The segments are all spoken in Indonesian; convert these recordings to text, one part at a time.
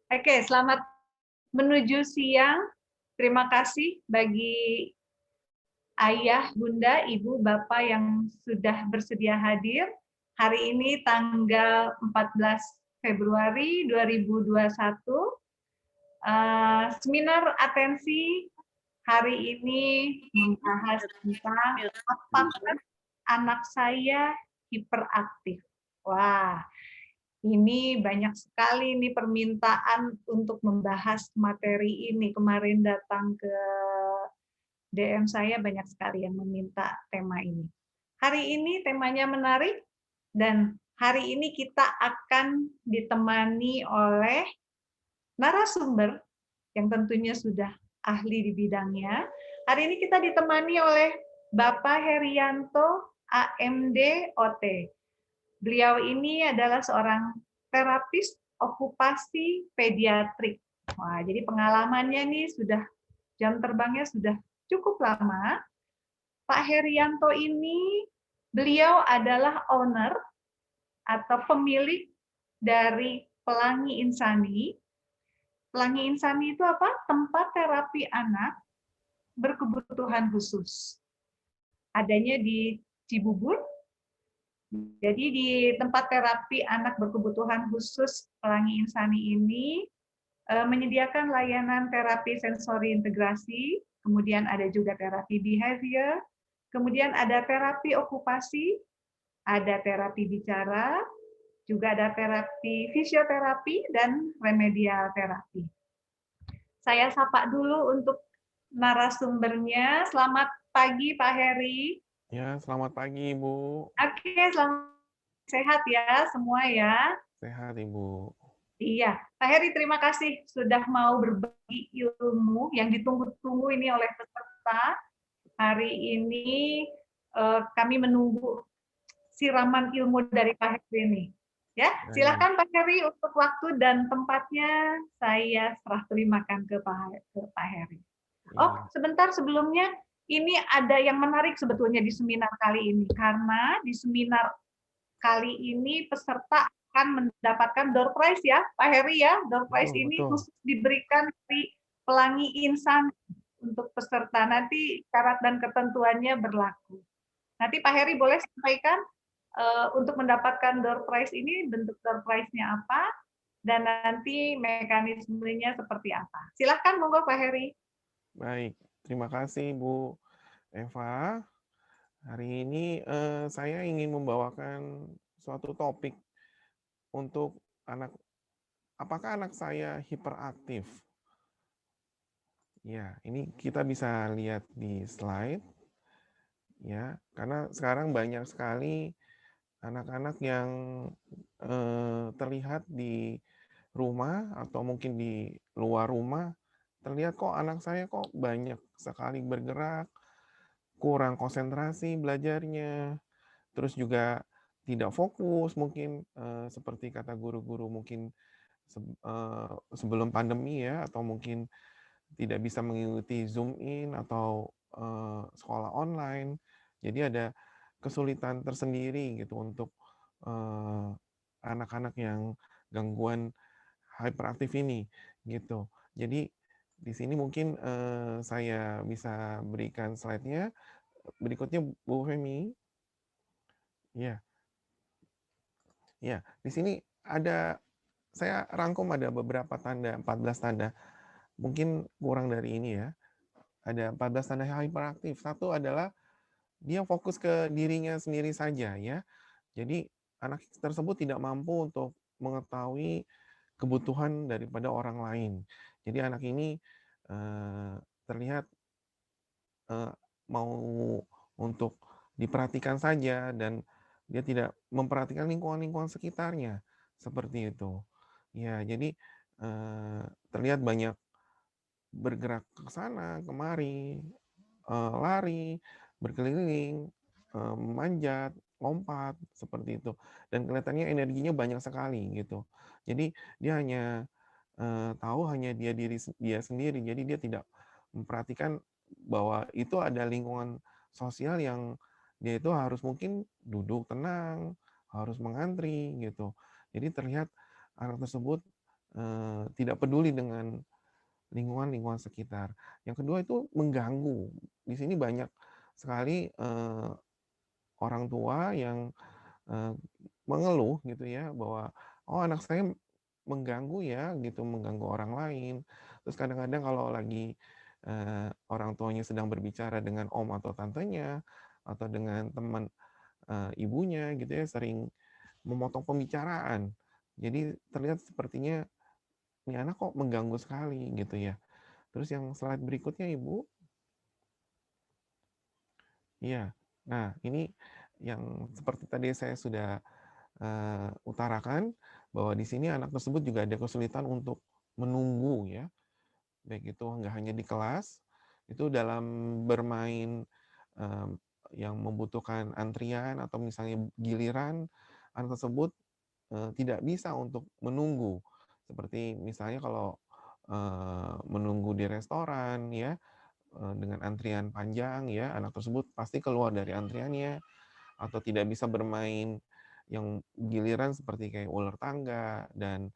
Oke, selamat menuju siang. Terima kasih bagi ayah, bunda, ibu, bapak yang sudah bersedia hadir. Hari ini tanggal 14 Februari 2021, seminar atensi hari ini membahas tentang apakah anak saya hiperaktif. Wah, ini banyak sekali nih permintaan untuk membahas materi ini. Kemarin datang ke DM saya banyak sekali yang meminta tema ini. Hari ini temanya menarik dan hari ini kita akan ditemani oleh narasumber yang tentunya sudah ahli di bidangnya. Hari ini kita ditemani oleh Bapak Herianto, AMD OT. Beliau ini adalah seorang terapis okupasi pediatrik. Wah, jadi pengalamannya nih sudah jam terbangnya sudah cukup lama. Pak Herianto ini beliau adalah owner atau pemilik dari Pelangi Insani. Pelangi Insani itu apa? Tempat terapi anak berkebutuhan khusus. Adanya di Cibubur. Jadi di tempat terapi anak berkebutuhan khusus Pelangi Insani ini menyediakan layanan terapi sensori integrasi, kemudian ada juga terapi behavior, kemudian ada terapi okupasi, ada terapi bicara, juga ada terapi fisioterapi dan remedial terapi. Saya sapa dulu untuk narasumbernya. Selamat pagi Pak Heri. Ya, selamat pagi, Ibu. Oke, selamat sehat ya semua ya. Sehat, Ibu. Iya, Pak Heri terima kasih sudah mau berbagi ilmu yang ditunggu-tunggu ini oleh peserta. Hari ini kami menunggu siraman ilmu dari Pak Heri ini. Ya, Baik. silakan Pak Heri untuk waktu dan tempatnya saya serah terimakan ke Pak Heri. Oh, Iya. sebentar sebelumnya ini ada yang menarik sebetulnya di seminar kali ini karena di seminar kali ini peserta akan mendapatkan door prize ya, Pak Heri ya. Door prize Betul, ini betul. khusus diberikan di Pelangi Insan untuk peserta. Nanti syarat dan ketentuannya berlaku. Nanti Pak Heri boleh sampaikan untuk mendapatkan door prize ini bentuk door prize-nya apa dan nanti mekanismenya seperti apa. Silahkan monggo Pak Heri. Baik. Terima kasih, Bu Eva. Hari ini saya ingin membawakan suatu topik untuk anak. Apakah anak saya hiperaktif? Ya, ini kita bisa lihat di slide. Ya, karena sekarang banyak sekali anak-anak yang terlihat di rumah atau mungkin di luar rumah, terlihat kok anak saya kok banyak sekali bergerak, kurang konsentrasi belajarnya, terus juga tidak fokus mungkin, seperti kata guru-guru mungkin sebelum pandemi ya, atau mungkin tidak bisa mengikuti Zoom in atau, sekolah online. Jadi ada kesulitan tersendiri gitu untuk, eee, anak-anak yang gangguan hyperaktif ini, gitu. Jadi di sini mungkin, saya bisa berikan slide-nya, berikutnya Bu Femi. Ya, ya, di sini ada saya rangkum ada beberapa tanda, 14 tanda, mungkin kurang dari ini ya. Ada 14 tanda hyperaktif. Satu adalah dia fokus ke dirinya sendiri saja ya. Jadi anak tersebut tidak mampu untuk mengetahui kebutuhan daripada orang lain. Jadi anak ini terlihat mau untuk diperhatikan saja dan dia tidak memperhatikan lingkungan-lingkungan sekitarnya seperti itu. Ya, jadi terlihat banyak bergerak ke sana kemari, lari, berkeliling, manjat, lompat, seperti itu. Dan kelihatannya energinya banyak sekali gitu. Jadi dia hanya, tahu hanya dia sendiri, jadi dia tidak memperhatikan bahwa itu ada lingkungan sosial yang dia itu harus mungkin duduk tenang, harus mengantri gitu. Jadi terlihat anak tersebut, tidak peduli dengan lingkungan sekitar. Yang kedua itu mengganggu. Di sini banyak sekali orang tua yang eee, mengeluh gitu ya bahwa, "Oh, anak saya mengganggu ya," gitu, mengganggu orang lain. Terus kadang-kadang kalau lagi orang tuanya sedang berbicara dengan om atau tantenya atau dengan teman ibunya gitu ya, sering memotong pembicaraan. Jadi terlihat sepertinya, "Ini anak kok mengganggu sekali," gitu ya. Terus yang slide berikutnya, Ibu. Iya. Nah, ini yang seperti tadi saya sudah utarakan, bahwa di sini anak tersebut juga ada kesulitan untuk menunggu ya, baik itu nggak hanya di kelas, itu dalam bermain, mmm, yang membutuhkan antrian atau misalnya giliran, anak tersebut tidak bisa untuk menunggu. Seperti misalnya kalau menunggu di restoran ya, dengan antrian panjang ya, anak tersebut pasti keluar dari antriannya, atau tidak bisa bermain yang giliran seperti kayak ular tangga dan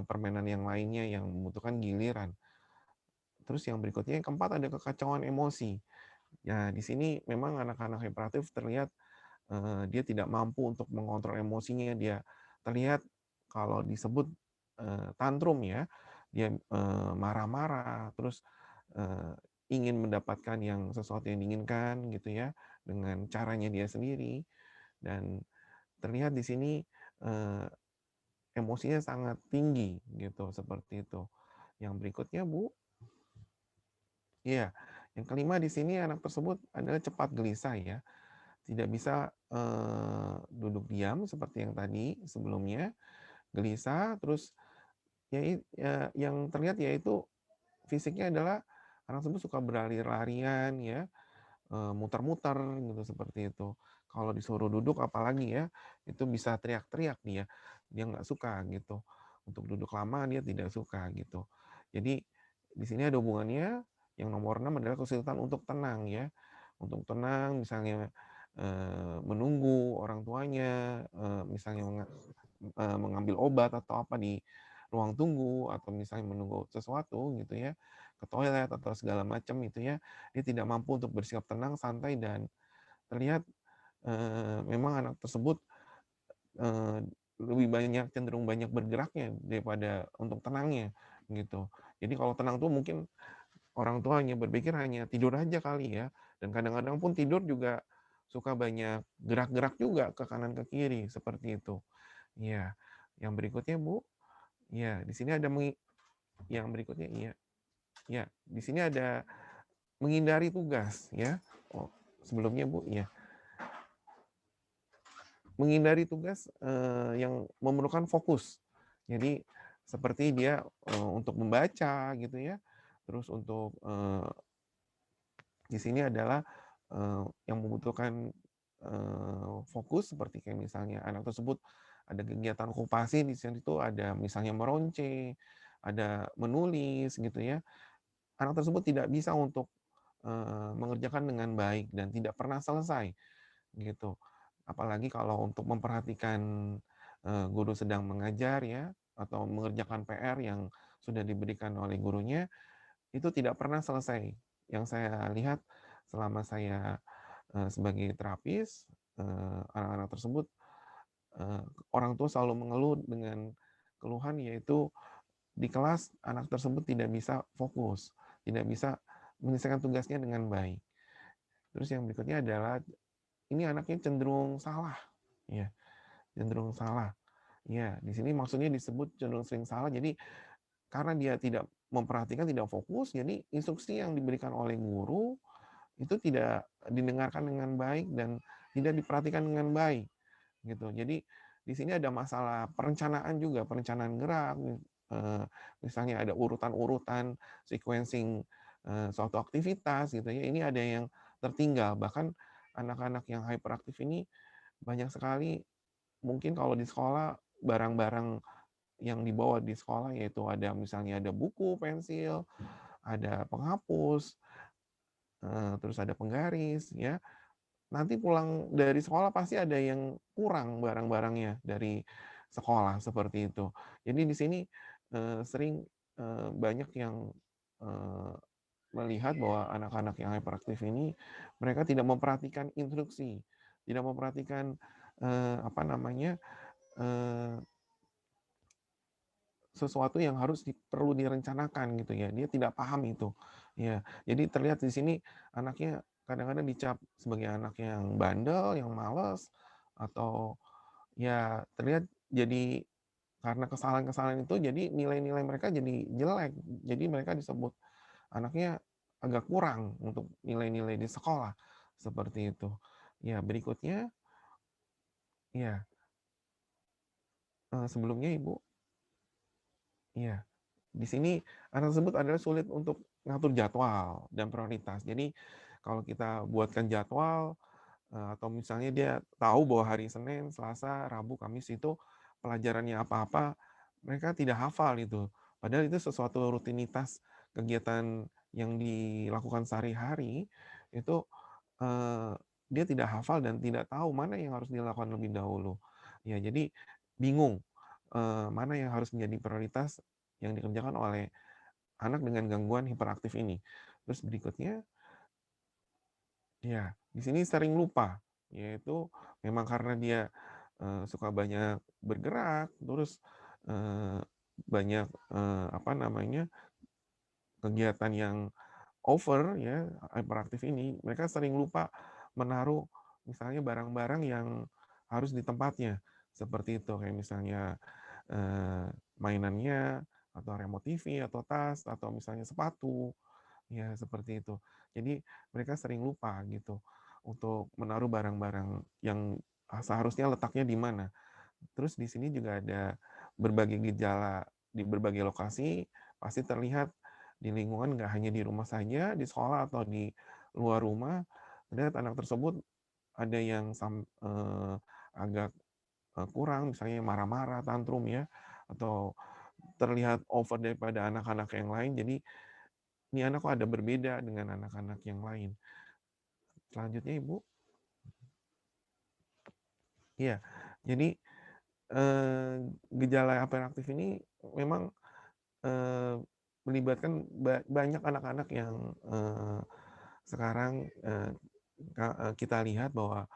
permainan yang lainnya yang membutuhkan giliran. Terus yang berikutnya, yang keempat, ada kekacauan emosi. Ya, di sini memang anak-anak hiperaktif terlihat dia tidak mampu untuk mengontrol emosinya, dia terlihat kalau disebut, tantrum ya, dia, marah-marah, terus, eee, ingin mendapatkan sesuatu yang diinginkan gitu ya, dengan caranya dia sendiri, dan terlihat di sini, eee, emosinya sangat tinggi gitu, seperti itu. Yang berikutnya, Bu. Iya, yang kelima di sini anak tersebut adalah cepat gelisah ya. Tidak bisa, duduk diam seperti yang tadi sebelumnya, gelisah, terus yang terlihat yaitu fisiknya adalah anak tersebut suka berlari-larian ya, muter-muter gitu, seperti itu. Kalau disuruh duduk apalagi ya, itu bisa teriak-teriak dia nggak suka gitu. Untuk duduk lama dia tidak suka gitu. Jadi di sini ada hubungannya, yang nomor 6 adalah kesulitan untuk tenang ya. Untuk tenang misalnya, menunggu orang tuanya, misalnya mengambil obat atau apa di ruang tunggu, atau misalnya menunggu sesuatu gitu ya, ke toilet atau segala macam itu ya, dia tidak mampu untuk bersikap tenang, santai, dan terlihat, memang anak tersebut, eee, lebih banyak cenderung banyak bergeraknya daripada untuk tenangnya, gitu. Jadi kalau tenang tuh mungkin orang tua hanya berpikir hanya tidur aja kali ya, dan kadang-kadang pun tidur juga suka banyak gerak-gerak juga ke kanan ke kiri, seperti itu. Iya. Yang berikutnya, Bu. Iya, di sini ada yang berikutnya, iya. Ya, di sini ada menghindari tugas ya. Oh, sebelumnya, Bu, ya. Menghindari tugas, yang memerlukan fokus. Jadi seperti dia, untuk membaca gitu ya, terus untuk, di sini adalah, yang membutuhkan, fokus seperti kayak misalnya anak tersebut ada kegiatan okupasi di situ, ada misalnya meronce, ada menulis gitu ya. Anak tersebut tidak bisa untuk, mengerjakan dengan baik dan tidak pernah selesai, gitu. Apalagi kalau untuk memperhatikan, guru sedang mengajar ya, atau mengerjakan PR yang sudah diberikan oleh gurunya, itu tidak pernah selesai. Yang saya lihat selama saya, sebagai terapis, anak-anak tersebut, eee, orang tua selalu mengeluh dengan keluhan, yaitu di kelas anak tersebut tidak bisa fokus, tidak bisa menyelesaikan tugasnya dengan baik. Terus yang berikutnya adalah ini anaknya cenderung salah, ya, cenderung salah. Ya, di sini maksudnya disebut cenderung sering salah, jadi karena dia tidak memperhatikan, tidak fokus, jadi instruksi yang diberikan oleh guru itu tidak didengarkan dengan baik dan tidak diperhatikan dengan baik, gitu. Jadi di sini ada masalah perencanaan juga, perencanaan gerak, misalnya ada urutan-urutan sequencing, suatu aktivitas gitu ya, ini ada yang tertinggal. Bahkan anak-anak yang hyperaktif ini banyak sekali mungkin kalau di sekolah barang-barang yang dibawa di sekolah, yaitu ada misalnya ada buku, pensil, ada penghapus, terus ada penggaris ya. Nanti pulang dari sekolah pasti ada yang kurang barang-barangnya dari sekolah, seperti itu. Jadi di sini, sering, banyak yang, eee, melihat bahwa anak-anak yang hyperaktif ini, mereka tidak memperhatikan instruksi, tidak memperhatikan, apa namanya, eee, sesuatu yang perlu direncanakan gitu ya, dia tidak paham itu. Ya, jadi terlihat di sini anaknya kadang-kadang dicap sebagai anak yang bandel, yang malas, atau ya terlihat jadi karena kesalahan-kesalahan itu jadi nilai-nilai mereka jadi jelek. Jadi mereka disebut anaknya agak kurang untuk nilai-nilai di sekolah, seperti itu. Ya, berikutnya ya, sebelumnya Ibu iya, di sini anak tersebut adalah sulit untuk ngatur jadwal dan prioritas. Jadi kalau kita buatkan jadwal, atau misalnya dia tahu bahwa hari Senin, Selasa, Rabu, Kamis itu pelajarannya apa-apa, mereka tidak hafal itu. Padahal itu sesuatu rutinitas kegiatan yang dilakukan sehari-hari, itu, eee, dia tidak hafal dan tidak tahu mana yang harus dilakukan lebih dahulu. Ya, jadi bingung, mana yang harus menjadi prioritas yang dikerjakan oleh anak dengan gangguan hiperaktif ini. Terus berikutnya, ya, di sini sering lupa, yaitu memang karena dia, suka banyak bergerak, terus, eee, banyak, apa namanya, kegiatan yang over ya, hyperaktif ini, mereka sering lupa menaruh misalnya barang-barang yang harus di tempatnya, seperti itu. Kayak misalnya, mainannya, atau remote TV, atau tas, atau misalnya sepatu. Ya, seperti itu. Jadi mereka sering lupa gitu untuk menaruh barang-barang yang seharusnya letaknya di mana. Terus di sini juga ada berbagai gejala di berbagai lokasi, pasti terlihat di lingkungan nggak hanya di rumah saja, di sekolah atau di luar rumah, terlihat anak tersebut ada yang agak, kurang, misalnya marah-marah, tantrum ya, atau terlihat over daripada anak-anak yang lain, jadi ini anak kok ada berbeda dengan anak-anak yang lain. Selanjutnya Ibu. Iya, jadi, gejala hiperaktif ini memang, eee, melibatkan banyak anak-anak yang, sekarang, kita lihat bahwa,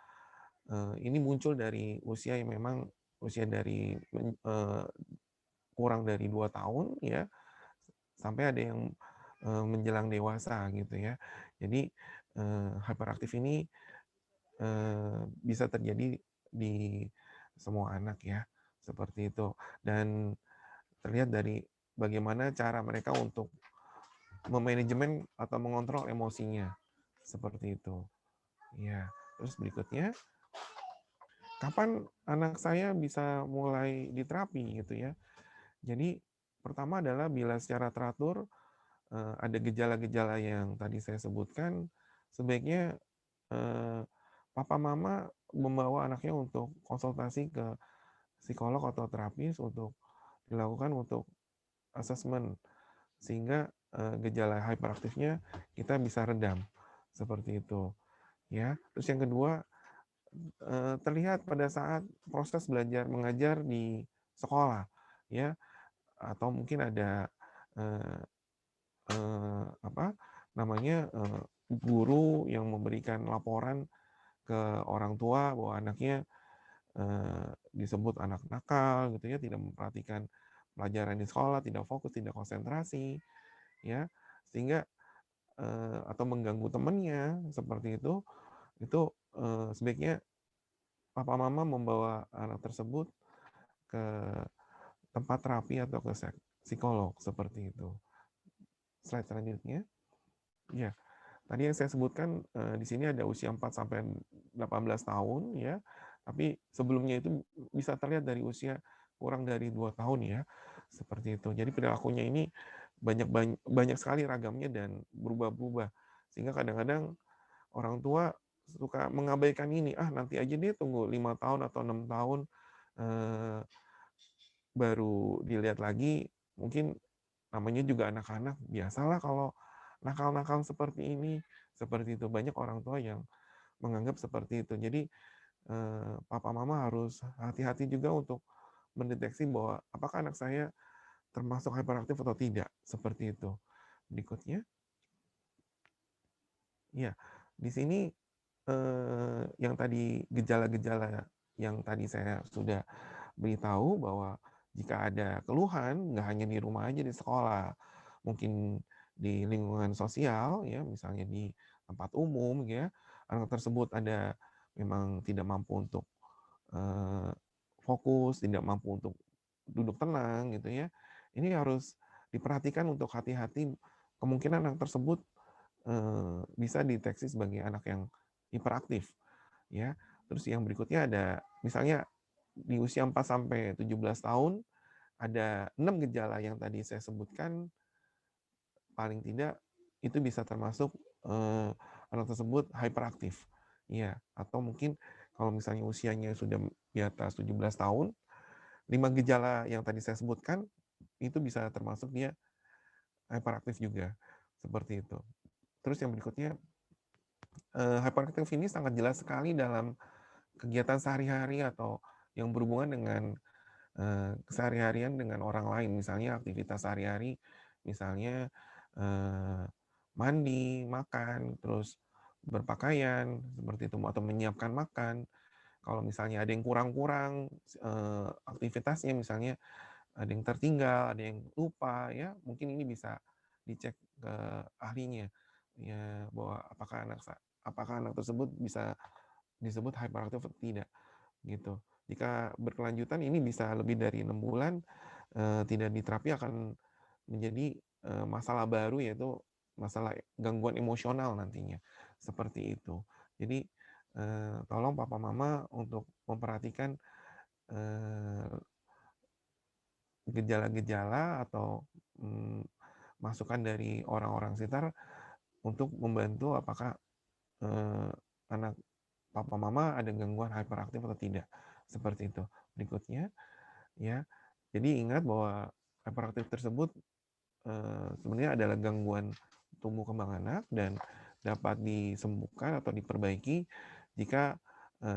ini muncul dari usia yang memang usia dari kurang dari 2 tahun ya, sampai ada yang, menjelang dewasa gitu ya. Jadi, hiperaktif ini bisa terjadi di semua anak ya, seperti itu. Dan terlihat dari bagaimana cara mereka untuk memanajemen atau mengontrol emosinya, seperti itu. Ya, terus berikutnya, kapan anak saya bisa mulai diterapi gitu ya. Jadi pertama adalah bila secara teratur, ada gejala-gejala yang tadi saya sebutkan, sebaiknya, eee, papa mama membawa anaknya untuk konsultasi ke psikolog atau terapis untuk dilakukan untuk asesmen, sehingga, gejala hyperaktifnya kita bisa redam, seperti itu, ya. Terus yang kedua, terlihat pada saat proses belajar mengajar di sekolah, ya, atau mungkin ada, eee apa namanya, guru yang memberikan laporan ke orang tua bahwa anaknya, disebut anak nakal gitu ya, tidak memperhatikan pelajaran di sekolah, tidak fokus, tidak konsentrasi, ya. Sehingga, atau mengganggu temannya, seperti itu, sebaiknya papa mama membawa anak tersebut ke tempat terapi atau ke psikolog, seperti itu. Slide selanjutnya. Ya, tadi yang saya sebutkan, di sini ada usia 4 sampai 18 tahun ya, tapi sebelumnya itu bisa terlihat dari usia kurang dari 2 tahun ya, seperti itu. Jadi perilakunya ini banyak sekali ragamnya dan berubah-berubah. Sehingga kadang-kadang orang tua suka mengabaikan ini, "Ah, nanti aja deh tunggu 5 tahun atau 6 tahun, eee, baru dilihat lagi." Mungkin namanya juga anak-anak, biasalah kalau nakal-nakal seperti ini, seperti itu. Banyak orang tua yang menganggap seperti itu. Jadi, papa mama harus hati-hati juga untuk mendeteksi bahwa apakah anak saya termasuk hyperaktif atau tidak, seperti itu. Berikutnya, ya, di sini yang tadi gejala-gejala yang tadi saya sudah beritahu bahwa jika ada keluhan, nggak hanya di rumah aja, di sekolah, mungkin di lingkungan sosial, ya, misalnya di tempat umum, ya, anak tersebut ada memang tidak mampu untuk fokus, tidak mampu untuk duduk tenang, gitu ya. Ini harus diperhatikan untuk hati-hati, kemungkinan anak tersebut bisa dideteksi sebagai anak yang hiperaktif, ya. Terus yang berikutnya ada misalnya di usia 4 sampai 17 tahun ada 6 gejala yang tadi saya sebutkan, paling tidak itu bisa termasuk anak tersebut hyperaktif. Ya, atau mungkin kalau misalnya usianya sudah di atas 17 tahun, 5 gejala yang tadi saya sebutkan itu bisa termasuk dia hyperaktif juga, seperti itu. Terus yang berikutnya, hyperaktif ini sangat jelas sekali dalam kegiatan sehari-hari atau yang berhubungan dengan keseharian dengan orang lain, misalnya aktivitas sehari-hari, misalnya mandi, makan, terus berpakaian, seperti itu, atau menyiapkan makan. Kalau misalnya ada yang kurang-kurang aktivitasnya, misalnya ada yang tertinggal, ada yang lupa, ya mungkin ini bisa dicek ke ahlinya, ya, bahwa apakah anak tersebut bisa disebut hyperaktif atau tidak, gitu. Jika berkelanjutan ini bisa lebih dari 6 bulan tidak diterapi akan menjadi masalah baru, yaitu masalah gangguan emosional nantinya, seperti itu. Jadi tolong papa mama untuk memperhatikan gejala-gejala atau masukan dari orang-orang sekitar untuk membantu apakah anak papa mama ada gangguan hyperaktif atau tidak, seperti itu. Berikutnya, ya, jadi ingat bahwa hyperaktif tersebut sebenarnya adalah gangguan tumbuh kembang anak dan dapat disembuhkan atau diperbaiki jika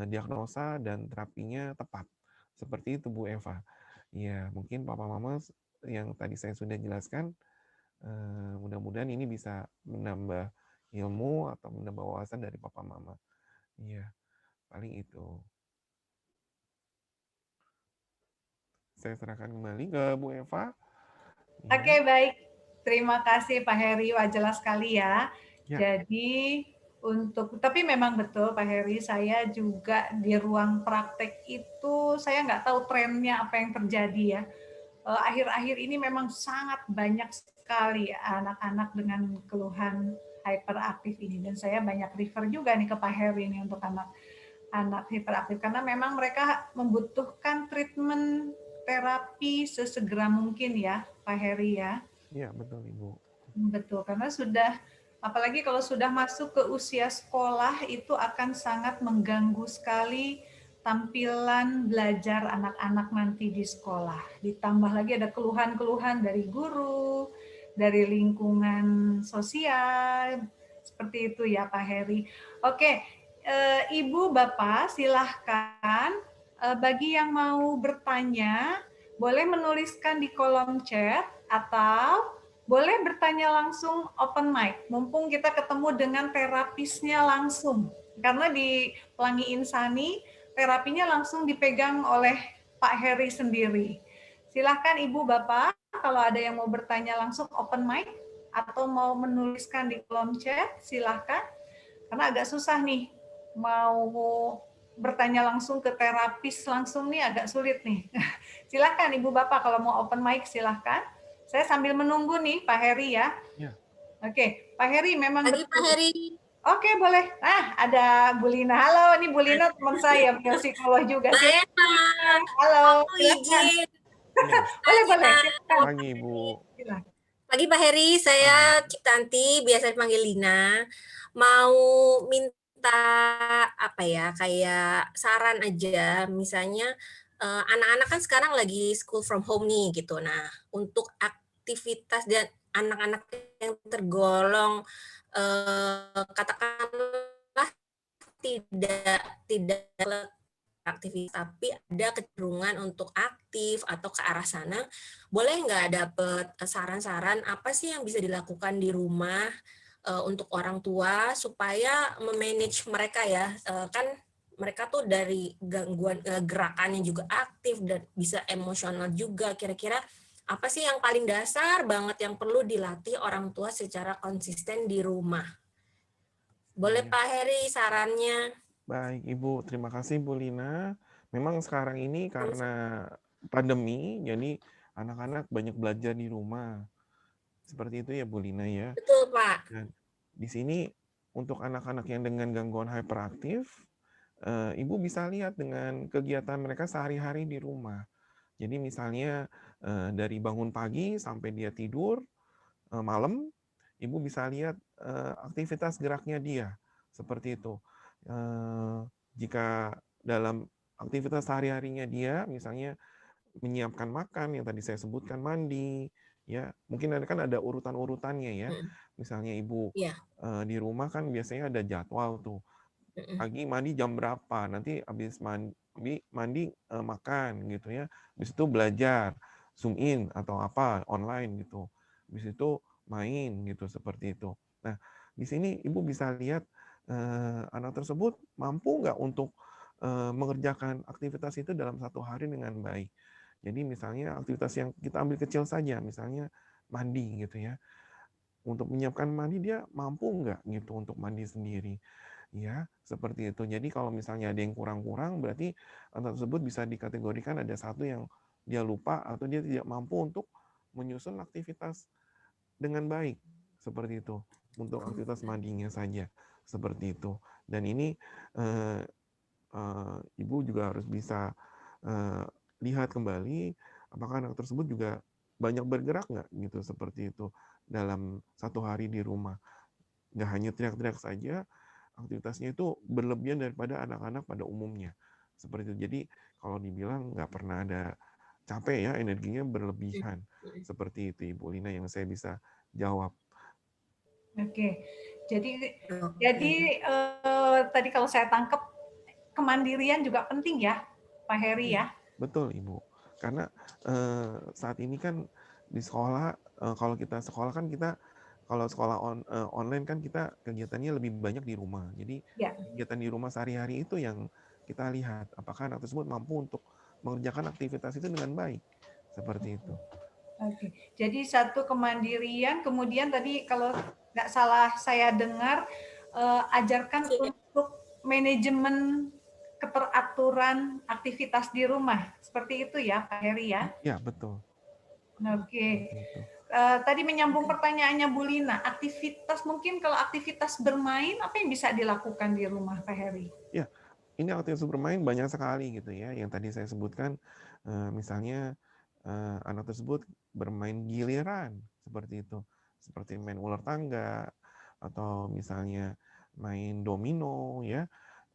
diagnosa dan terapinya tepat. Seperti itu, Bu Eva. Ya, mungkin papa mama yang tadi saya sudah jelaskan, mudah-mudahan ini bisa menambah ilmu atau menambah wawasan dari papa mama. Iya, paling itu. Saya serahkan kembali ke Bu Eva. Oke, baik. Terima kasih Pak Heri, wah jelas sekali ya. Ya. Jadi tapi memang betul Pak Heri, saya juga di ruang praktek itu saya nggak tahu trennya apa yang terjadi ya. Akhir-akhir ini memang sangat banyak sekali anak-anak dengan keluhan hyperaktif ini, dan saya banyak refer juga nih ke Pak Heri ini untuk anak hyperaktif karena memang mereka membutuhkan treatment terapi sesegera mungkin ya, Pak Heri ya. Iya, betul Ibu. Betul, karena apalagi kalau sudah masuk ke usia sekolah, itu akan sangat mengganggu sekali tampilan belajar anak-anak nanti di sekolah. Ditambah lagi ada keluhan-keluhan dari guru, dari lingkungan sosial, seperti itu ya Pak Heri. Oke, Ibu, Bapak, silahkan bagi yang mau bertanya, boleh menuliskan di kolom chat atau boleh bertanya langsung open mic, mumpung kita ketemu dengan terapisnya langsung. Karena di Pelangi Insani, terapinya langsung dipegang oleh Pak Heri sendiri. Silahkan Ibu, Bapak, kalau ada yang mau bertanya langsung open mic, atau mau menuliskan di kolom chat, silahkan. Karena agak susah nih, mau bertanya langsung ke terapis langsung nih agak sulit nih. Silahkan Ibu, Bapak, kalau mau open mic silahkan. Saya sambil menunggu nih Pak Heri ya. Ya. Oke, Pak Heri memang Pagi Pak Heri. Oke, boleh. ada Bu Lina. Halo, ini Bu Lina teman saya, psikolog juga sih. Halo, silakan. Izin. Boleh, silakan. Pagi Ibu. Pagi Pak Heri, saya Ciktanti, biasa dipanggil Lina. Mau minta apa ya, kayak saran aja, misalnya anak-anak kan sekarang lagi school from home nih gitu. Nah, untuk aktivitas dan anak-anak yang tergolong katakanlah tidak aktivitas tapi ada kecenderungan untuk aktif atau ke arah sana, boleh nggak dapat saran-saran apa sih yang bisa dilakukan di rumah untuk orang tua supaya memanage mereka ya, kan mereka tuh dari gangguan gerakannya juga aktif dan bisa emosional juga. Kira-kira apa sih yang paling dasar banget yang perlu dilatih orang tua secara konsisten di rumah? Boleh Iya. Pak Heri sarannya? Baik, Ibu. Terima kasih, Bu Lina. Memang sekarang ini karena pandemi, jadi anak-anak banyak belajar di rumah. Seperti itu ya, Bu Lina ya. Betul Pak. Dan di sini untuk anak-anak yang dengan gangguan hyperaktif, Ibu bisa lihat dengan kegiatan mereka sehari-hari di rumah. Jadi misalnya dari bangun pagi sampai dia tidur malam, Ibu bisa lihat aktivitas geraknya dia seperti itu. Jika dalam aktivitas sehari-harinya dia, misalnya menyiapkan makan yang tadi saya sebutkan, mandi, ya mungkin kan ada urutan-urutannya ya. Misalnya Ibu Iya. di rumah kan biasanya ada jadwal tuh. Pagi mandi jam berapa, nanti habis mandi makan gitu ya. Habis itu belajar, Zoom in atau apa online gitu. Habis itu main gitu seperti itu. Nah, di sini Ibu bisa lihat anak tersebut mampu nggak untuk mengerjakan aktivitas itu dalam satu hari dengan baik. Jadi misalnya aktivitas yang kita ambil kecil saja, misalnya mandi gitu ya. Untuk menyiapkan mandi dia mampu nggak gitu untuk mandi sendiri. Ya, seperti itu. Jadi kalau misalnya ada yang kurang-kurang, berarti anak tersebut bisa dikategorikan ada satu yang dia lupa atau dia tidak mampu untuk menyusun aktivitas dengan baik. Seperti itu. Untuk aktivitas mandinya saja. Seperti itu. Dan ini Ibu juga harus bisa lihat kembali apakah anak tersebut juga banyak bergerak nggak gitu seperti itu dalam satu hari di rumah. Nggak hanya teriak-teriak saja, aktivitasnya itu berlebihan daripada anak-anak pada umumnya. Seperti itu. Jadi kalau dibilang nggak pernah ada capek ya, energinya berlebihan. Seperti itu Ibu Lina yang saya bisa jawab. Oke, jadi tadi kalau saya tangkap kemandirian juga penting ya, Pak Heri ya. Betul Ibu, karena saat ini kan di sekolah kalau kita sekolah kan kita kalau sekolah online kan kita kegiatannya lebih banyak di rumah. Jadi kegiatan di rumah sehari-hari itu yang kita lihat apakah anak tersebut mampu untuk mengerjakan aktivitas itu dengan baik. Seperti itu. Oke, jadi satu kemandirian, kemudian tadi kalau nggak salah saya dengar, ajarkan untuk manajemen keteraturan aktivitas di rumah. Seperti itu ya Pak Heri ya? Ya, betul. Oke. Tadi menyambung pertanyaannya Bu Lina, aktivitas mungkin kalau aktivitas bermain, apa yang bisa dilakukan di rumah Pak Heri? Ya, ini aktivitas bermain banyak sekali gitu ya. Yang tadi saya sebutkan, misalnya anak tersebut bermain giliran seperti itu, seperti main ular tangga atau misalnya main domino ya,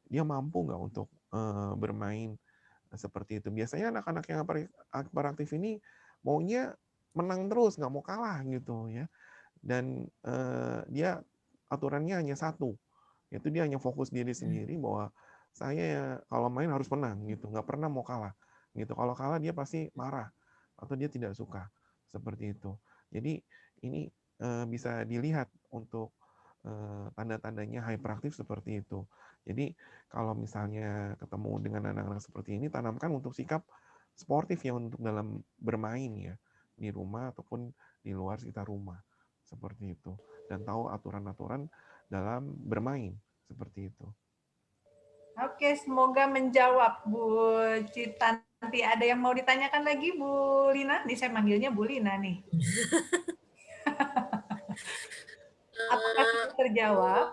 dia mampu nggak untuk bermain seperti itu. Biasanya anak-anak yang hyperaktif ini maunya menang terus, nggak mau kalah gitu ya. Dan dia aturannya hanya satu, yaitu dia hanya fokus diri sendiri bahwa saya kalau main harus menang gitu, nggak pernah mau kalah gitu. Kalau kalah dia pasti marah atau dia tidak suka seperti itu. Jadi ini bisa dilihat untuk tanda-tandanya hyperaktif seperti itu. Jadi kalau misalnya ketemu dengan anak-anak seperti ini, tanamkan untuk sikap sportif ya untuk dalam bermain ya di rumah ataupun di luar sekitar rumah seperti itu, dan tahu aturan-aturan dalam bermain seperti itu. Oke, semoga menjawab Bu Citanti. Ada yang mau ditanyakan lagi Bu Lina? Nih saya manggilnya Bu Lina nih. Apakah sudah terjawab?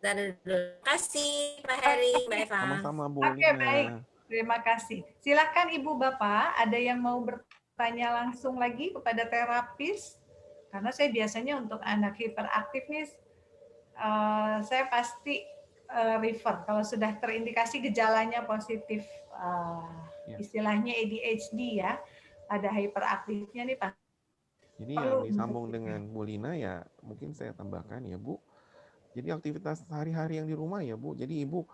Terima kasih Pak Heri, Mbak Eva. Sama-sama Bu Oke, Lina. baik. Terima kasih. Silakan Ibu Bapak, ada yang mau bertanya langsung lagi kepada terapis? Karena saya biasanya untuk anak hiperaktif nih, saya pasti refer kalau sudah terindikasi gejalanya positif, istilahnya ADHD ya, ada hiperaktifnya nih Pak. Jadi yang disambung dengan Bu Lina ya mungkin saya tambahkan ya Bu, Jadi aktivitas sehari-hari yang di rumah ya Bu. Jadi Ibu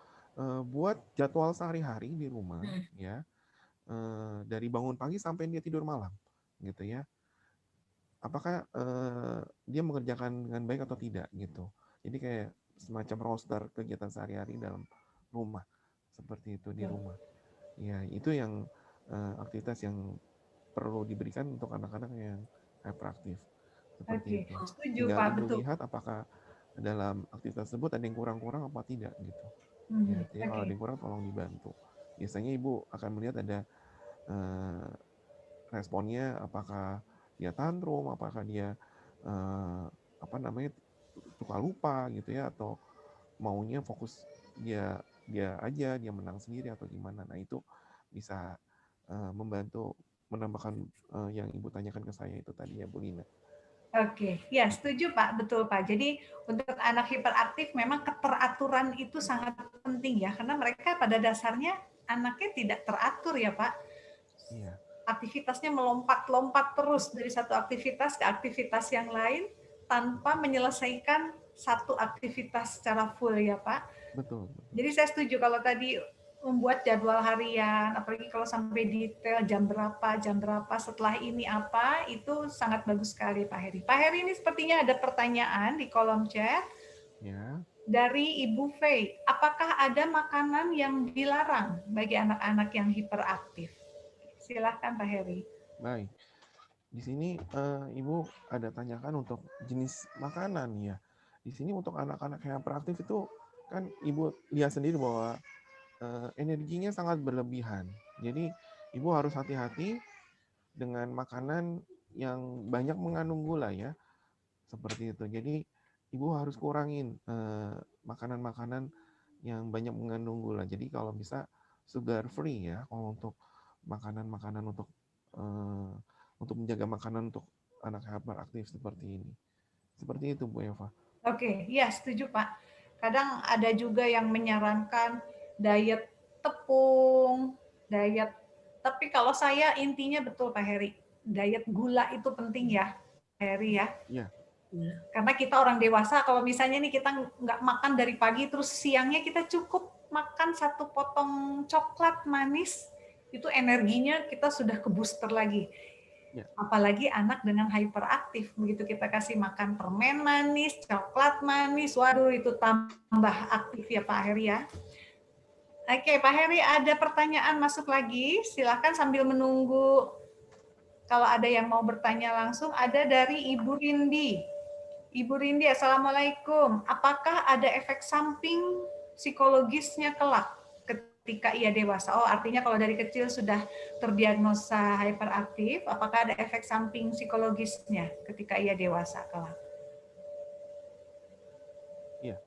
buat jadwal sehari-hari di rumah ya. Dari bangun pagi sampai dia tidur malam gitu ya. Apakah dia mengerjakan dengan baik atau tidak gitu. Jadi kayak semacam roster kegiatan sehari-hari dalam rumah. Seperti itu di rumah. Ya, itu yang aktivitas yang perlu diberikan untuk anak-anak yang hyperaktif. Seperti itu. Setuju Tinggal Pak, Ibu betul. lihat apakah dalam aktivitas tersebut ada yang kurang-kurang apa tidak gitu. Ya, jadi kalau ada yang kurang tolong dibantu. Biasanya Ibu akan melihat ada responnya, apakah dia tantrum, apakah dia suka lupa gitu ya, atau maunya fokus dia aja, dia menang sendiri atau gimana. Nah itu bisa membantu menambahkan yang Ibu tanyakan ke saya itu tadi ya Bu Lina. Oke, ya setuju Pak, betul Pak. Jadi untuk anak hiperaktif memang keteraturan itu sangat penting ya, karena mereka pada dasarnya anaknya tidak teratur ya Pak. Iya. Aktivitasnya melompat-lompat terus dari satu aktivitas ke aktivitas yang lain tanpa menyelesaikan satu aktivitas secara full ya Pak. Betul. Jadi saya setuju kalau tadi membuat jadwal harian, apalagi kalau sampai detail jam berapa, setelah ini apa, itu sangat bagus sekali Pak Heri. Pak Heri ini sepertinya ada pertanyaan di kolom chat. Ya. Dari Ibu Fei, apakah ada makanan yang dilarang bagi anak-anak yang hiperaktif? Silahkan Pak Heri. Baik. Di sini Ibu ada tanyakan untuk jenis makanan ya. Di sini untuk anak-anak yang hiperaktif itu kan Ibu lihat sendiri bahwa energinya sangat berlebihan. Jadi Ibu harus hati-hati dengan makanan yang banyak mengandung gula ya. Seperti itu. Jadi Ibu harus kurangin makanan-makanan yang banyak mengandung gula. Jadi kalau bisa sugar free ya kalau untuk makanan-makanan untuk menjaga makanan untuk anak hiperaktif seperti ini. Seperti itu Bu Eva. Oke, ya setuju Pak. Kadang ada juga yang menyarankan diet tepung, diet. Tapi kalau saya intinya betul Pak Heri, diet gula itu penting ya, Pak Heri ya. Iya. Karena kita orang dewasa, kalau misalnya nih kita nggak makan dari pagi, terus siangnya kita cukup makan satu potong coklat manis, itu energinya kita sudah ke booster lagi. Ya. Apalagi anak dengan hyperaktif, begitu kita kasih makan permen manis, coklat manis, waduh itu tambah aktif ya Pak Heri ya. Oke Pak Heri, ada pertanyaan masuk lagi, silakan sambil menunggu kalau ada yang mau bertanya langsung. Ada dari Ibu Rindi. Ibu Rindi, Assalamualaikum. Apakah ada efek samping psikologisnya kelak ketika ia dewasa? Oh, artinya kalau dari kecil sudah terdiagnosa hyperaktif, apakah ada efek samping psikologisnya ketika ia dewasa kelak? Iya.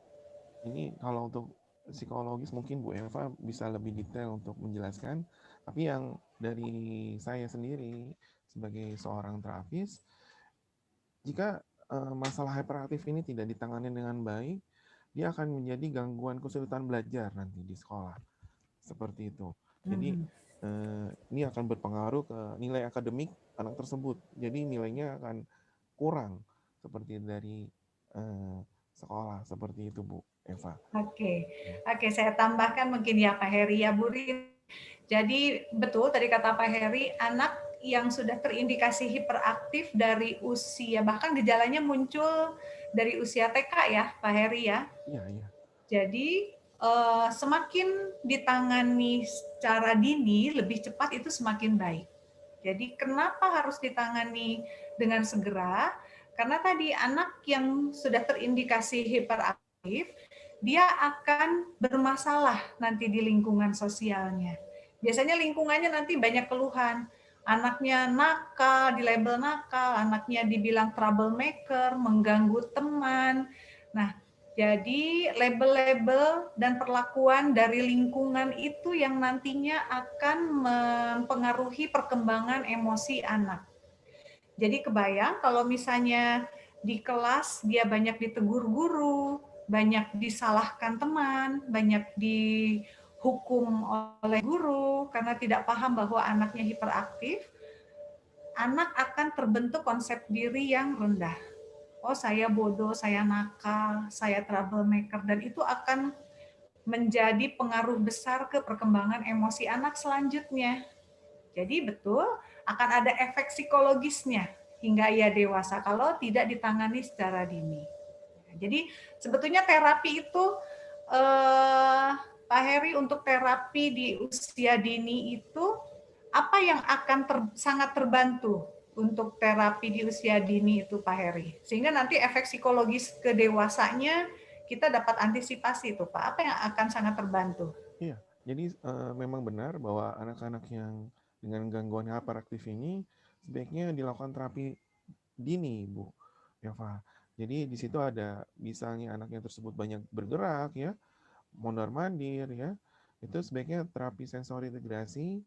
Ini kalau untuk psikologis mungkin Bu Eva bisa lebih detail untuk menjelaskan. Tapi yang dari saya sendiri sebagai seorang terapis, jika masalah hyperaktif ini tidak ditangani dengan baik, dia akan menjadi gangguan kesulitan belajar nanti di sekolah. Seperti itu. Jadi ini akan berpengaruh ke nilai akademik anak tersebut. Jadi nilainya akan kurang seperti dari sekolah. Seperti itu Bu Eva. Oke, saya tambahkan mungkin ya Pak Heri ya Bu Rin. Jadi betul tadi kata Pak Heri, anak yang sudah terindikasi hiperaktif dari usia, bahkan gejalanya muncul dari usia TK ya Pak Heri ya. Iya. Jadi semakin ditangani secara dini, lebih cepat itu semakin baik. Jadi kenapa harus ditangani dengan segera? Karena tadi anak yang sudah terindikasi hiperaktif, dia akan bermasalah nanti di lingkungan sosialnya. Biasanya lingkungannya nanti banyak keluhan. Anaknya nakal, dilabel nakal, anaknya dibilang troublemaker, mengganggu teman. Nah, jadi label-label dan perlakuan dari lingkungan itu yang nantinya akan mempengaruhi perkembangan emosi anak. Jadi kebayang kalau misalnya di kelas dia banyak ditegur guru, banyak disalahkan teman, banyak dihukum oleh guru karena tidak paham bahwa anaknya hiperaktif, anak akan terbentuk konsep diri yang rendah. oh saya bodoh, saya nakal, saya troublemaker, dan itu akan menjadi pengaruh besar ke perkembangan emosi anak selanjutnya. Jadi betul akan ada efek psikologisnya hingga ia dewasa kalau tidak ditangani secara dini. Jadi sebetulnya terapi itu, Pak Heri, untuk terapi di usia dini itu apa yang akan sangat terbantu untuk terapi di usia dini itu, Pak Heri? Sehingga nanti efek psikologis ke dewasanya kita dapat antisipasi itu, Pak. Apa yang akan sangat terbantu? Iya, jadi memang benar bahwa anak-anak yang dengan gangguan hiperaktif ini sebaiknya dilakukan terapi dini, Bu Yova. Jadi di situ ada misalnya anaknya tersebut banyak bergerak ya, mondar-mandir ya, itu sebaiknya terapi sensori integrasi,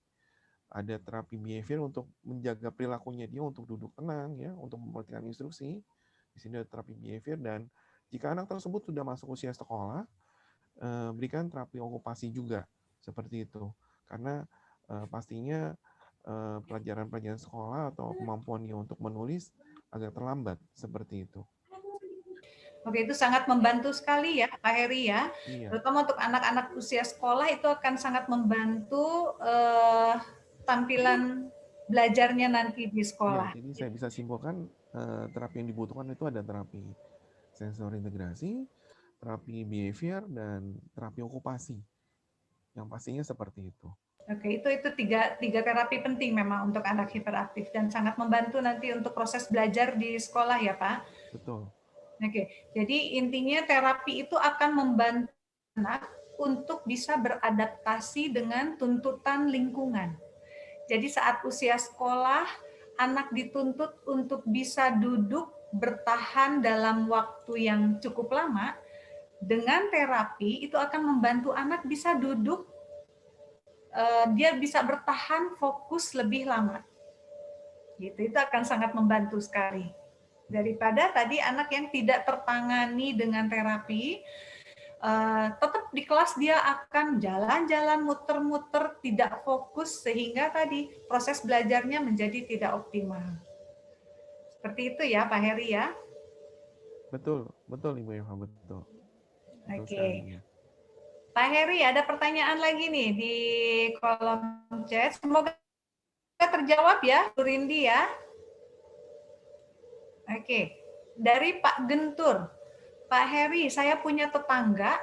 ada terapi behavior untuk menjaga perilakunya dia untuk duduk tenang ya, untuk memperhatikan instruksi. Di sini ada terapi behavior, dan jika anak tersebut sudah masuk usia sekolah, berikan terapi okupasi juga seperti itu. Karena pastinya pelajaran-pelajaran sekolah atau kemampuannya untuk menulis agak terlambat seperti itu. Oke, itu sangat membantu sekali ya, Pak Heri ya. Iya. Terutama untuk anak-anak usia sekolah itu akan sangat membantu tampilan belajarnya nanti di Iya, sekolah. jadi saya bisa simpulkan terapi yang dibutuhkan itu ada terapi sensori integrasi, terapi behavior, dan terapi okupasi. Yang pastinya seperti itu. Oke, itu tiga terapi penting memang untuk anak hiperaktif dan sangat membantu nanti untuk proses belajar di sekolah ya, Pak. Betul. Oke, jadi intinya terapi itu akan membantu anak untuk bisa beradaptasi dengan tuntutan lingkungan. Jadi saat usia sekolah, anak dituntut untuk bisa duduk bertahan dalam waktu yang cukup lama. Dengan terapi itu akan membantu anak bisa duduk, dia bisa bertahan fokus lebih lama. Gitu, itu akan sangat membantu sekali. Daripada tadi anak yang tidak tertangani dengan terapi, tetap di kelas dia akan jalan-jalan, muter-muter, tidak fokus, sehingga tadi proses belajarnya menjadi tidak optimal. Seperti itu ya, Pak Heri ya? Betul, betul Ibu Eva, betul. Oke. Pak Heri, ada pertanyaan lagi nih di kolom chat. Semoga terjawab ya, Bu Rindi ya. Oke, dari Pak Gentur. Pak Heri, saya punya tetangga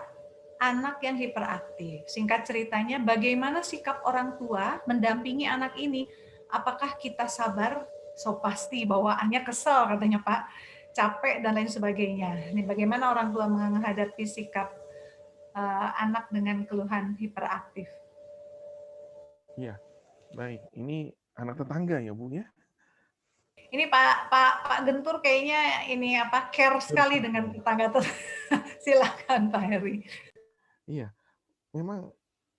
anak yang hiperaktif. Singkat ceritanya, bagaimana sikap orang tua mendampingi anak ini? Apakah kita sabar? So pasti bawaannya kesel katanya Pak, capek dan lain sebagainya. Ini bagaimana orang tua menghadapi sikap anak dengan keluhan hiperaktif? Iya, baik. Ini anak tetangga ya Bu ya? Ini Pak Gentur kayaknya ini care sekali dengan tetangga. Silakan Pak Heri. Iya, memang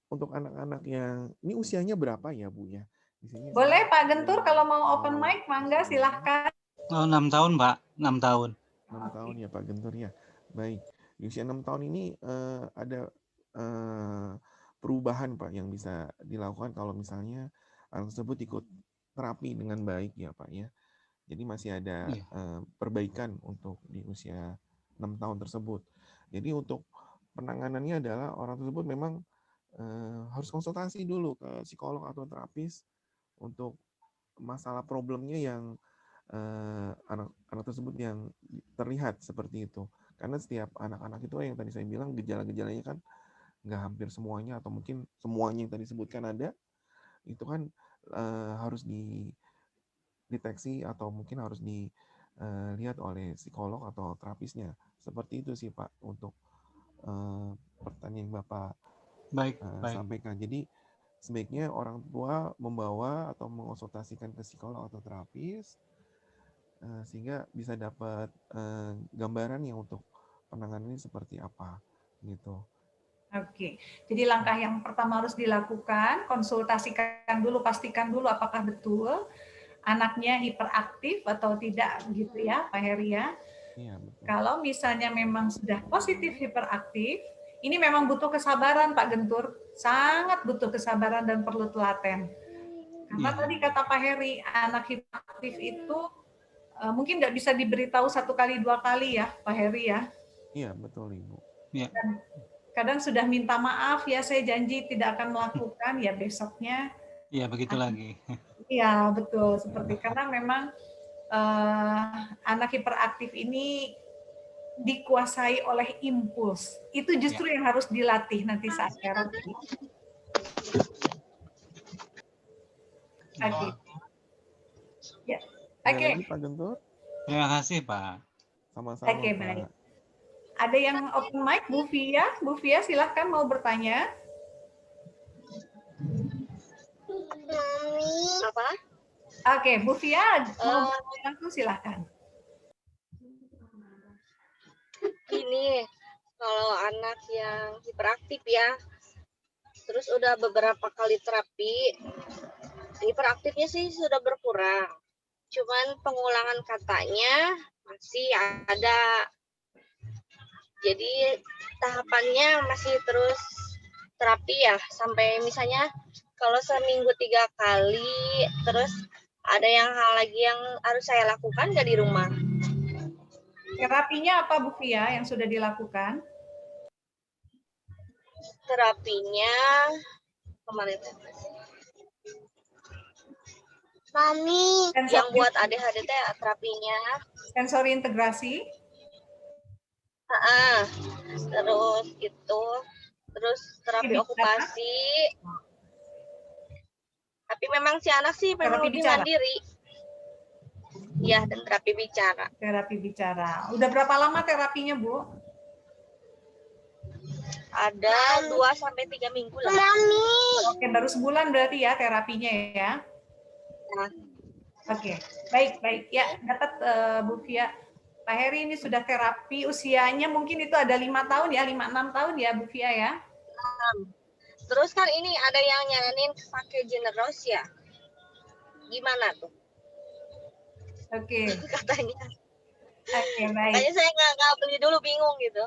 untuk anak-anak yang ini usianya berapa ya Bu ya? Di sini boleh Pak Gentur kalau mau open mic, mangga silahkan. Oh, 6 tahun Pak, 6 tahun. 6 tahun ya Pak Gentur ya. Baik, di usia 6 tahun ini ada perubahan Pak yang bisa dilakukan kalau misalnya anak tersebut ikut terapi dengan baik ya Pak ya. Jadi masih ada perbaikan untuk di usia 6 tahun tersebut. Jadi untuk penanganannya adalah orang tersebut memang harus konsultasi dulu ke psikolog atau terapis untuk masalah problemnya yang anak tersebut yang terlihat seperti itu. Karena setiap anak-anak itu yang tadi saya bilang gejala-gejalanya kan nggak hampir semuanya atau mungkin semuanya yang tadi sebutkan ada, itu kan harus dideteksi atau mungkin harus dilihat oleh psikolog atau terapisnya. Seperti itu sih Pak untuk pertanyaan yang Bapak sampaikan. Jadi sebaiknya orang tua membawa atau mengonsultasikan ke psikolog atau terapis sehingga bisa dapat gambaran yang untuk penanganan ini seperti apa gitu. Oke, jadi langkah yang pertama harus dilakukan, konsultasikan dulu, pastikan dulu apakah betul anaknya hiperaktif atau tidak gitu ya Pak Heri ya. Iya, betul. Kalau misalnya memang sudah positif hiperaktif, ini memang butuh kesabaran Pak Gentur, sangat butuh kesabaran dan perlu telaten. Karena tadi kata Pak Heri, anak hiperaktif itu mungkin nggak bisa diberitahu 1 kali 2 kali ya, Pak Heri ya. Iya, betul Ibu. Ya. Kadang sudah minta maaf ya, saya janji tidak akan melakukan, ya besoknya. Iya, begitu lagi. Iya, betul. Seperti karena memang anak hiperaktif ini dikuasai oleh impuls. Itu justru yang harus dilatih nanti saat terapi. Oke. Ya. Ada Oke. lagi Pak Guntur? Terima kasih, Pak. Sama-sama Oke, Pak. baik. Ada yang open mic, Bu Fia? Bu Fia silahkan mau bertanya. Apa? Oke, Bu Fia mau bertanya langsung silahkan. Ini kalau anak yang hiperaktif ya, terus udah beberapa kali terapi, hiperaktifnya sih sudah berkurang. Cuman pengulangan katanya masih ada. Jadi tahapannya masih terus terapi ya, sampai misalnya kalau seminggu 3 kali, terus ada yang hal lagi yang harus saya lakukan nggak di rumah? Terapinya apa Bu Fia yang sudah dilakukan? Terapinya kemarin Mami yang buat ADHD terapinya sensori integrasi. Terus gitu, terus terapi okupasi. Tapi memang si anak sih memang lebih mandiri. Ya, dan terapi bicara. Terapi bicara. Udah berapa lama terapinya, Bu? Ada 2-3 minggu lah. Oke, baru sebulan berarti ya terapinya ya. Nah. Oke, baik. Ya, dapat Bu Fia. Pak Heri ini sudah terapi, usianya mungkin itu ada 5 tahun ya, 5-6 tahun ya Bu Fia ya. Terus kan ini ada yang nyaranin pakai Generos ya. Gimana tuh? Oke. Katanya. Oke, baik. Katanya saya nggak beli dulu, bingung gitu.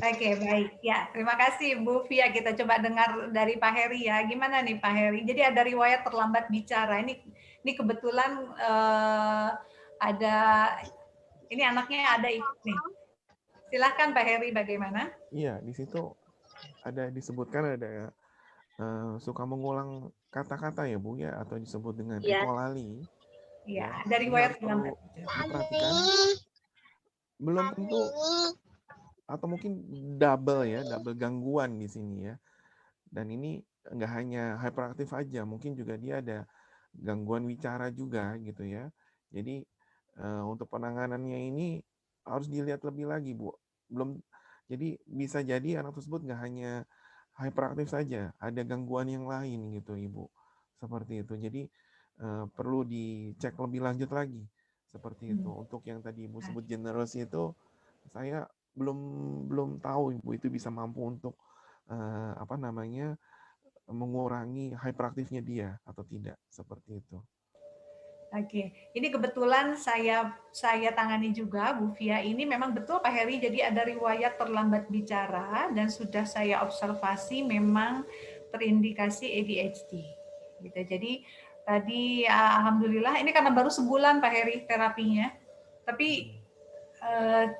Oke, baik. Ya, terima kasih Bu Fia. Kita coba dengar dari Pak Heri ya. Gimana nih Pak Heri? Jadi ada riwayat terlambat bicara. Ini kebetulan ini anaknya ada ikut nih. Silahkan Pak Heri, bagaimana? Iya, di situ ada disebutkan ada suka mengulang kata-kata ya Bu ya, atau disebut dengan ekolali. Iya, ada riwayat terlambat. Diperhatikan, belum tentu atau mungkin double gangguan di sini ya. Dan ini nggak hanya hyperaktif aja, mungkin juga dia ada gangguan bicara juga gitu ya. Jadi untuk penanganannya ini harus dilihat lebih lagi Bu. Jadi bisa jadi anak tersebut nggak hanya hyperaktif saja, ada gangguan yang lain gitu Ibu. Seperti itu. Jadi perlu dicek lebih lanjut lagi. Seperti itu. Untuk yang tadi Ibu sebut generous itu, saya belum tahu Ibu itu bisa mampu untuk mengurangi hyperaktifnya dia atau tidak, seperti itu. Oke, ini kebetulan saya tangani juga Bu Fia. Ini memang betul Pak Heri, jadi ada riwayat terlambat bicara dan sudah saya observasi memang terindikasi ADHD. Gitu. Jadi tadi alhamdulillah ini karena baru sebulan Pak Heri terapinya, tapi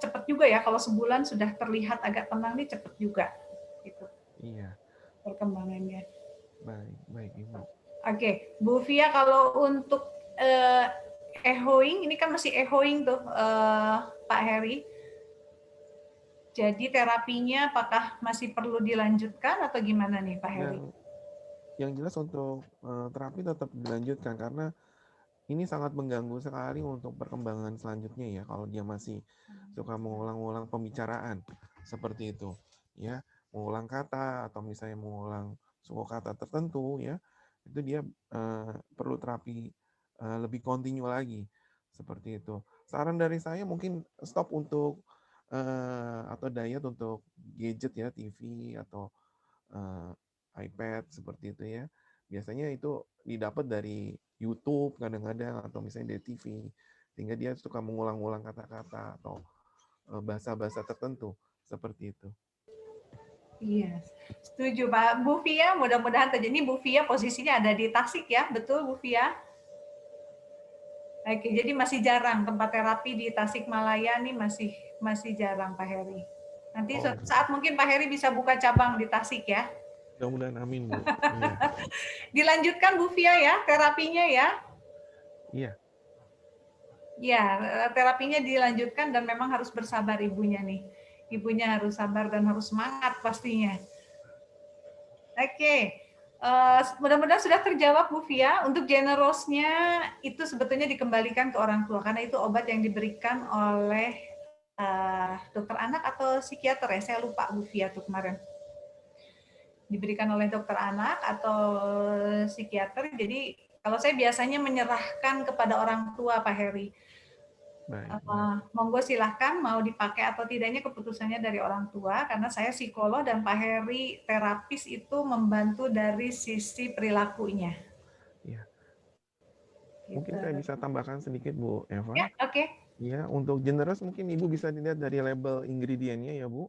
cepat juga ya kalau sebulan sudah terlihat agak tenang nih, cepat juga. Gitu. Iya. Perkembangannya. Baik Ibu. Oke, Bu Fia, kalau untuk echoing, ini kan masih echoing tuh Pak Heri. Jadi terapinya apakah masih perlu dilanjutkan atau gimana nih Pak Heri? Yang jelas untuk terapi tetap dilanjutkan karena ini sangat mengganggu sekali untuk perkembangan selanjutnya ya kalau dia masih suka mengulang-ulang pembicaraan seperti itu ya, mengulang kata atau misalnya mengulang suku kata tertentu ya, itu dia perlu terapi lebih kontinu lagi seperti itu. Saran dari saya mungkin stop untuk atau diet untuk gadget ya, TV atau iPad seperti itu ya. Biasanya itu didapat dari YouTube kadang-kadang atau misalnya dari TV, sehingga dia suka mengulang-ulang kata-kata atau bahasa-bahasa tertentu seperti itu. Iya, setuju Pak. Bu Fia, mudah-mudahan terjadi. Ini Bu Fia posisinya ada di Tasik ya, betul Bu Fia? Oke, jadi masih jarang tempat terapi di Tasikmalaya nih masih jarang Pak Heri. Nanti Oh, suatu saat mungkin Pak Heri bisa buka cabang di Tasik ya. mudah-mudahan amin, Bu. Iya. Dilanjutkan Bu Fia ya terapinya ya. Iya. Ya, terapinya dilanjutkan dan memang harus bersabar ibunya nih. Ibunya harus sabar dan harus semangat pastinya. Oke. Mudah-mudahan sudah terjawab Bu Fia. Untuk generosnya itu sebetulnya dikembalikan ke orang tua karena itu obat yang diberikan oleh dokter anak atau psikiater ya. Saya lupa Bu Fia tuh kemarin. Diberikan oleh dokter anak atau psikiater. Jadi kalau saya biasanya menyerahkan kepada orang tua Pak Heri. Baik. Monggo silahkan mau dipakai atau tidaknya keputusannya dari orang tua karena saya psikolog dan Pak Heri terapis itu membantu dari sisi perilakunya. Iya. Gitu. Mungkin saya bisa tambahkan sedikit Bu Eva. Ya, oke. Ya, untuk generous mungkin Ibu bisa dilihat dari label ingredientnya ya Bu.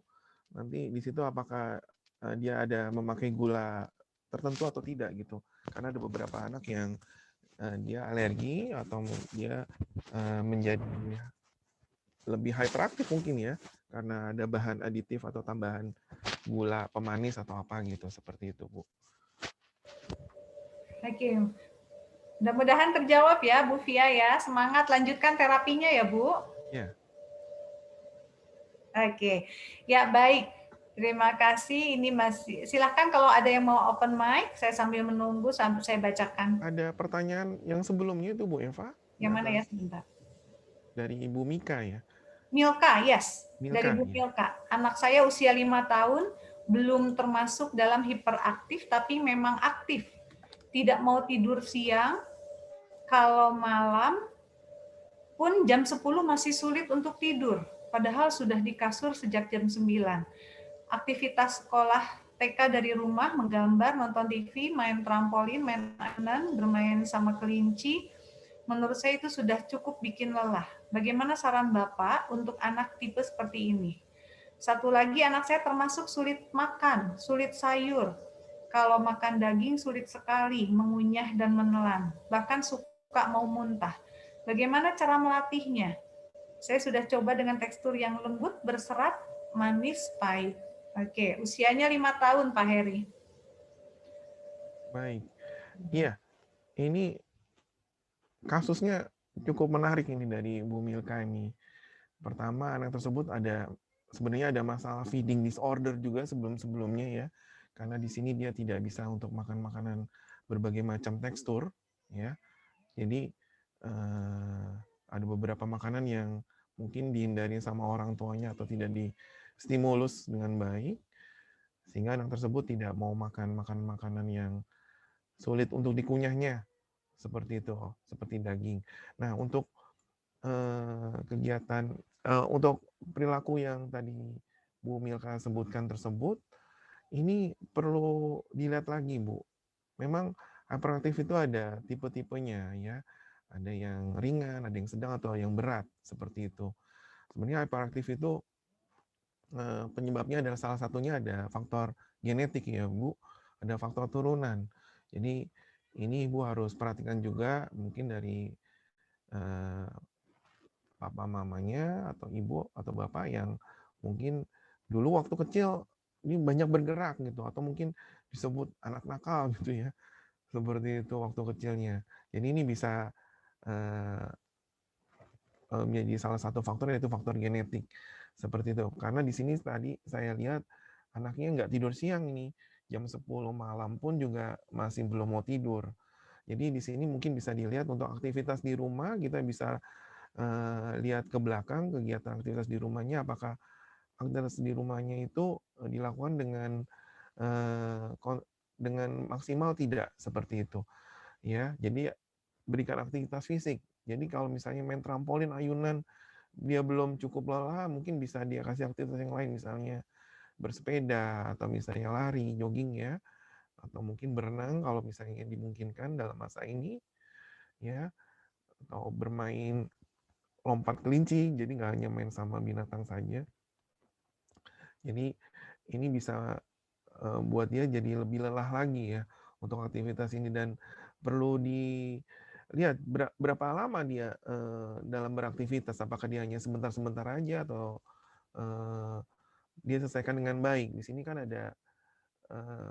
Nanti di situ apakah dia ada memakai gula tertentu atau tidak gitu. Karena ada beberapa anak yang dia alergi atau dia menjadi lebih hyperaktif mungkin ya karena ada bahan aditif atau tambahan gula pemanis atau apa gitu seperti itu Bu. Oke. Mudah-mudahan terjawab ya Bu Fia ya. Semangat lanjutkan terapinya ya Bu. Ya. Oke. Ya baik. Terima kasih. Ini masih silahkan kalau ada yang mau open mic, saya sambil menunggu sampai saya bacakan. Ada pertanyaan yang sebelumnya itu Bu Eva. Yang mana ya sebentar? Dari Ibu Mika ya. Milka, yes. Milka, Dari Bu ya. Milka. Anak saya usia 5 tahun, belum termasuk dalam hiperaktif, tapi memang aktif. Tidak mau tidur siang, kalau malam pun jam 10 masih sulit untuk tidur. Padahal sudah di kasur sejak jam 9. Aktivitas sekolah TK dari rumah, menggambar, nonton TV, main trampolin, main mainan, bermain sama kelinci, menurut saya itu sudah cukup bikin lelah. Bagaimana saran Bapak untuk anak tipe seperti ini? Satu lagi, anak saya termasuk sulit makan, sulit sayur. Kalau makan daging sulit sekali, mengunyah dan menelan. Bahkan suka mau muntah. Bagaimana cara melatihnya? Saya sudah coba dengan tekstur yang lembut, berserat, manis, pahit. Oke, usianya 5 tahun Pak Heri. Baik. Iya, ini kasusnya cukup menarik ini dari Bu Milka ini. Pertama, anak tersebut sebenarnya ada masalah feeding disorder juga sebelum-sebelumnya ya. Karena di sini dia tidak bisa untuk makan makanan berbagai macam tekstur ya. Jadi ada beberapa makanan yang mungkin dihindari sama orang tuanya atau tidak distimulus dengan baik sehingga anak tersebut tidak mau makan makanan yang sulit untuk dikunyahnya seperti itu, seperti daging. Nah, untuk kegiatan untuk perilaku yang tadi Bu Milka sebutkan tersebut, ini perlu dilihat lagi, Bu. Memang hyperaktif itu ada tipe-tipenya ya. Ada yang ringan, ada yang sedang atau yang berat seperti itu. Sebenarnya hyperaktif itu penyebabnya adalah salah satunya ada faktor genetik ya, Bu. Ada faktor turunan. Jadi ini Ibu harus perhatikan juga mungkin dari papa mamanya atau ibu atau bapak yang mungkin dulu waktu kecil ini banyak bergerak gitu atau mungkin disebut anak nakal gitu ya seperti itu waktu kecilnya. Jadi ini bisa menjadi salah satu faktor yaitu faktor genetik seperti itu. Karena di sini tadi saya lihat anaknya nggak tidur siang ini jam 10 malam pun juga masih belum mau tidur. Jadi di sini mungkin bisa dilihat untuk aktivitas di rumah kita bisa lihat ke belakang kegiatan aktivitas di rumahnya apakah aktivitas di rumahnya itu dilakukan dengan maksimal tidak seperti itu ya. Jadi berikan aktivitas fisik. Jadi kalau misalnya main trampolin, ayunan dia belum cukup lelah, mungkin bisa dia kasih aktivitas yang lain misalnya bersepeda atau misalnya lari, jogging ya, atau mungkin berenang kalau misalnya dimungkinkan dalam masa ini ya, atau bermain lompat kelinci, jadi nggak hanya main sama binatang saja. Jadi ini bisa buat dia jadi lebih lelah lagi ya untuk aktivitas ini dan perlu lihat berapa lama dia dalam beraktivitas, apakah dia hanya sebentar-sebentar aja atau dia selesaikan dengan baik. Di sini kan ada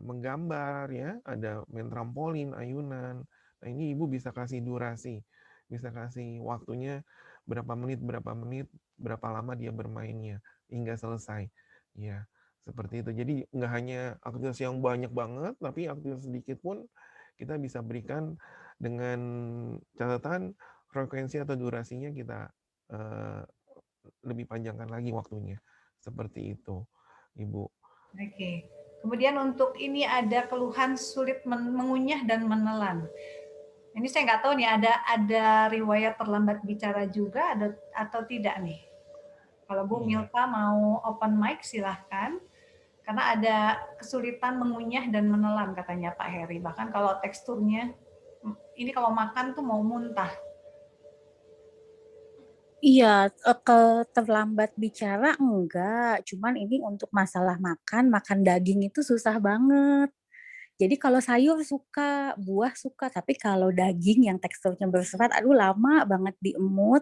menggambar ya, ada main trampolin, ayunan. Nah, ini ibu bisa kasih durasi, bisa kasih waktunya berapa menit, berapa lama dia bermainnya hingga selesai. Ya, seperti itu. Jadi nggak hanya aktivitas yang banyak banget, tapi aktivitas sedikit pun kita bisa berikan dengan catatan frekuensi atau durasinya kita lebih panjangkan lagi waktunya. Seperti itu, Ibu. Oke. Kemudian untuk ini ada keluhan sulit mengunyah dan menelan. Ini saya nggak tahu nih ada riwayat terlambat bicara juga atau tidak nih. Kalau Bu Milka mau open mic silahkan. Karena ada kesulitan mengunyah dan menelan katanya Pak Heri. Bahkan kalau teksturnya, ini kalau makan tuh mau muntah. Iya, terlambat bicara enggak. Cuman ini untuk masalah makan daging itu susah banget. Jadi kalau sayur suka, buah suka, tapi kalau daging yang teksturnya berserat, aduh lama banget diemut.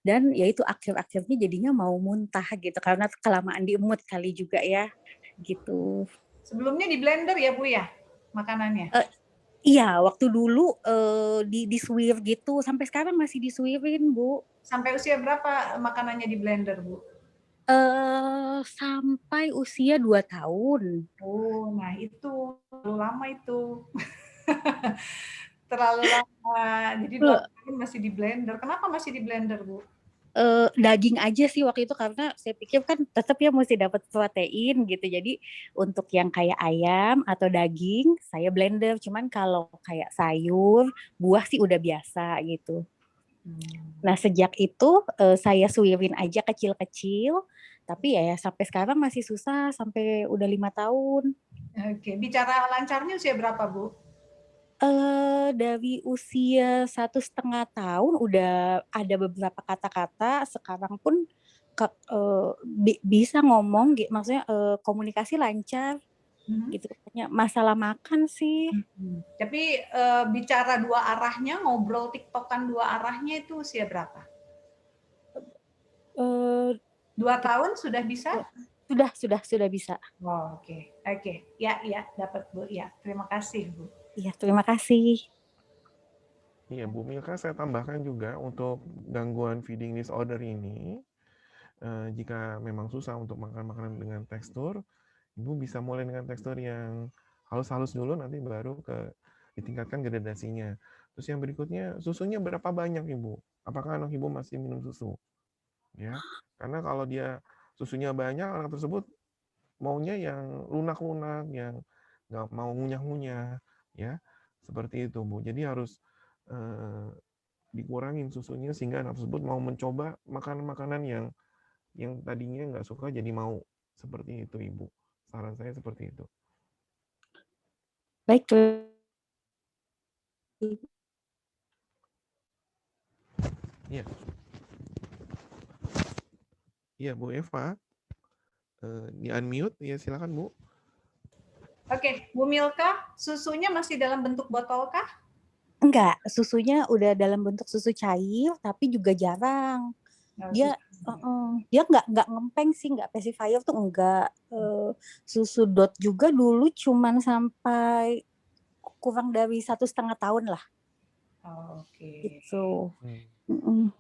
Dan ya itu akhir-akhirnya jadinya mau muntah gitu, karena kelamaan diemut kali juga ya, gitu. Sebelumnya di blender ya Bu ya, makanannya? Iya, waktu dulu disuir gitu, sampai sekarang masih disuirin Bu. Sampai usia berapa makanannya di blender Bu? Sampai usia 2 tahun. Oh, nah itu terlalu lama itu. Terlalu lama. Jadi 2 tahun masih di blender. Kenapa masih di blender Bu? Daging aja sih waktu itu, karena saya pikir kan tetap ya mesti dapat protein gitu. Jadi untuk yang kayak ayam atau daging saya blender, cuman kalau kayak sayur, buah sih udah biasa gitu. Nah sejak itu saya suirin aja kecil-kecil, tapi ya sampai sekarang masih susah, sampai udah 5 tahun. Oke, bicara lancarnya usia berapa Bu? Dari usia 1,5 tahun udah ada beberapa kata-kata, sekarang pun bisa ngomong, maksudnya komunikasi lancar, gitu. Masalah makan sih. Tapi bicara 2 arahnya, ngobrol tiktokan 2 arahnya itu usia berapa? 2 tahun sudah bisa? Sudah bisa. Oh, oke. Ya, dapat Bu. Ya, terima kasih Bu. Iya, terima kasih. Iya, Bu Milka, saya tambahkan juga untuk gangguan feeding disorder ini, jika memang susah untuk makan makanan dengan tekstur, Ibu bisa mulai dengan tekstur yang halus-halus dulu, nanti baru ditingkatkan gradasinya. Terus yang berikutnya, susunya berapa banyak Ibu? Apakah anak Ibu masih minum susu? Ya, karena kalau dia susunya banyak, anak tersebut maunya yang lunak-lunak, yang nggak mau ngunyah-ngunyah, ya, seperti itu Bu. Jadi harus dikurangin susunya sehingga anak tersebut mau mencoba makanan-makanan yang tadinya nggak suka jadi mau. Seperti itu Ibu. Saran saya seperti itu. Baik. Iya. Iya Bu Eva. Di unmute, ya silakan Bu. Oke, Bu Milka, susunya masih dalam bentuk botol kah? Enggak, susunya udah dalam bentuk susu cair, tapi juga jarang. Dia nggak ngempeng sih, nggak pacifier tuh enggak. Susu dot juga dulu cuman sampai kurang dari 1,5 tahun lah. Oke. Gitu.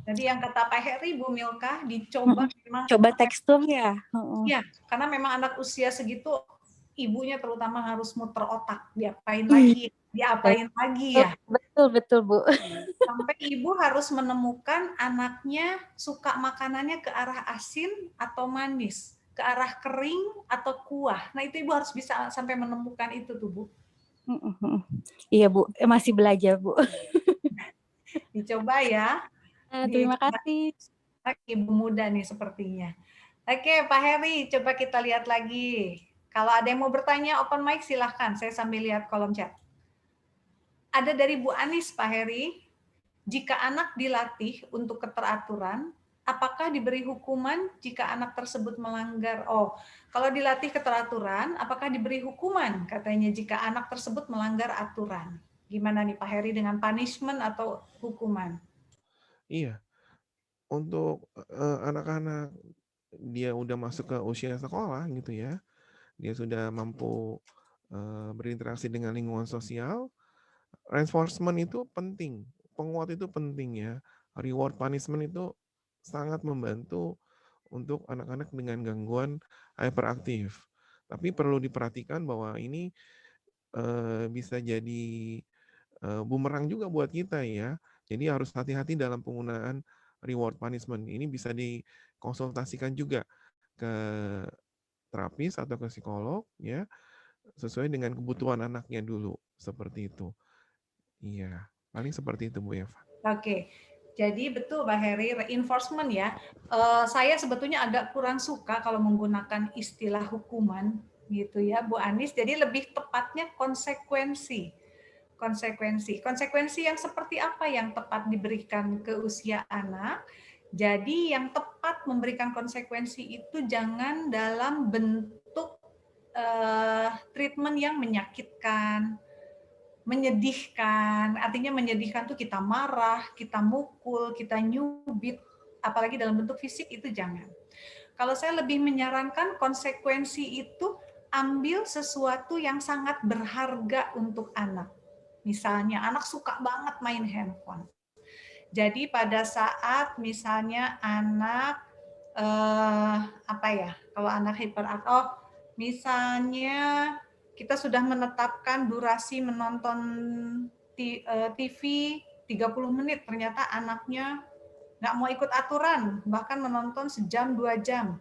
Jadi yang kata Pak Heri, Bu Milka, dicoba memang. Coba tekstur ya. Iya, karena memang anak usia segitu, ibunya terutama harus muter otak, diapain lagi ya. Betul Bu. Sampai ibu harus menemukan anaknya suka makanannya ke arah asin atau manis, ke arah kering atau kuah. Nah itu ibu harus bisa sampai menemukan itu tuh Bu. Iya Bu, masih belajar Bu. Dicoba ya. Terima kasih. Ibu muda nih sepertinya. Oke Pak Heri, coba kita lihat lagi. Kalau ada yang mau bertanya open mic silahkan, saya sambil lihat kolom chat. Ada dari Bu Anis Pak Heri. Jika anak dilatih untuk keteraturan, apakah diberi hukuman jika anak tersebut melanggar? Oh, kalau dilatih keteraturan, apakah diberi hukuman? Katanya jika anak tersebut melanggar aturan. Gimana nih Pak Heri dengan punishment atau hukuman? Iya, untuk anak-anak dia udah masuk ke usia sekolah gitu ya, dia sudah mampu berinteraksi dengan lingkungan sosial, reinforcement itu penting, penguat itu penting ya. Reward punishment itu sangat membantu untuk anak-anak dengan gangguan hyperaktif. Tapi perlu diperhatikan bahwa ini bisa jadi bumerang juga buat kita ya. Jadi harus hati-hati dalam penggunaan reward punishment. Ini bisa dikonsultasikan juga ke terapis atau ke psikolog ya, sesuai dengan kebutuhan anaknya dulu, seperti itu. Iya, paling seperti itu Bu Eva. Oke, jadi betul Pak Heri, reinforcement ya. Saya sebetulnya agak kurang suka kalau menggunakan istilah hukuman gitu ya Bu Anis, jadi lebih tepatnya konsekuensi. Konsekuensi yang seperti apa yang tepat diberikan ke usia anak. Jadi yang tepat memberikan konsekuensi itu jangan dalam bentuk treatment yang menyakitkan, menyedihkan. Artinya menyedihkan tuh kita marah, kita mukul, kita nyubit, apalagi dalam bentuk fisik itu jangan. Kalau saya lebih menyarankan konsekuensi itu ambil sesuatu yang sangat berharga untuk anak. Misalnya anak suka banget main handphone. Jadi pada saat misalnya anak kalau anak hiperaktif, misalnya kita sudah menetapkan durasi menonton TV 30 menit, ternyata anaknya nggak mau ikut aturan, bahkan menonton sejam 2 jam.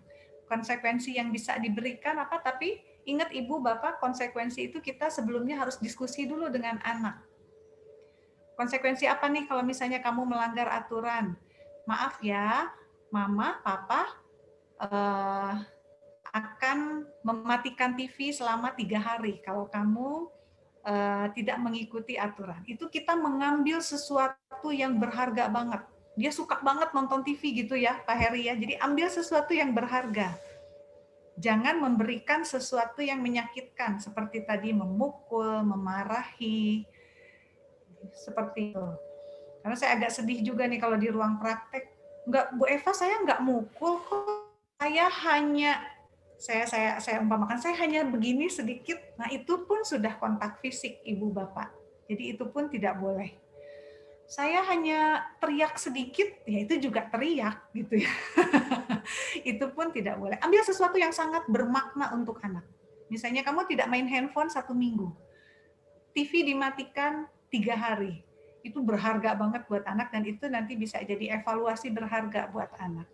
Konsekuensi yang bisa diberikan apa? Tapi ingat Ibu, Bapak, konsekuensi itu kita sebelumnya harus diskusi dulu dengan anak. Konsekuensi apa nih kalau misalnya kamu melanggar aturan? Maaf ya, Mama, Papa akan mematikan TV selama 3 hari kalau kamu tidak mengikuti aturan. Itu kita mengambil sesuatu yang berharga banget. Dia suka banget nonton TV gitu ya, Pak Heri ya. Jadi ambil sesuatu yang berharga. Jangan memberikan sesuatu yang menyakitkan, seperti tadi memukul, memarahi, seperti itu. Karena saya agak sedih juga nih kalau di ruang praktek. Enggak, Bu Eva, saya enggak mukul kok. Saya umpamakan, saya hanya begini sedikit. Nah, itu pun sudah kontak fisik Ibu Bapak. Jadi itu pun tidak boleh. Saya hanya teriak sedikit, ya itu juga teriak gitu ya. Itu pun tidak boleh. Ambil sesuatu yang sangat bermakna untuk anak. Misalnya kamu tidak main handphone 1 minggu. TV dimatikan 3 hari. Itu berharga banget buat anak dan itu nanti bisa jadi evaluasi berharga buat anak.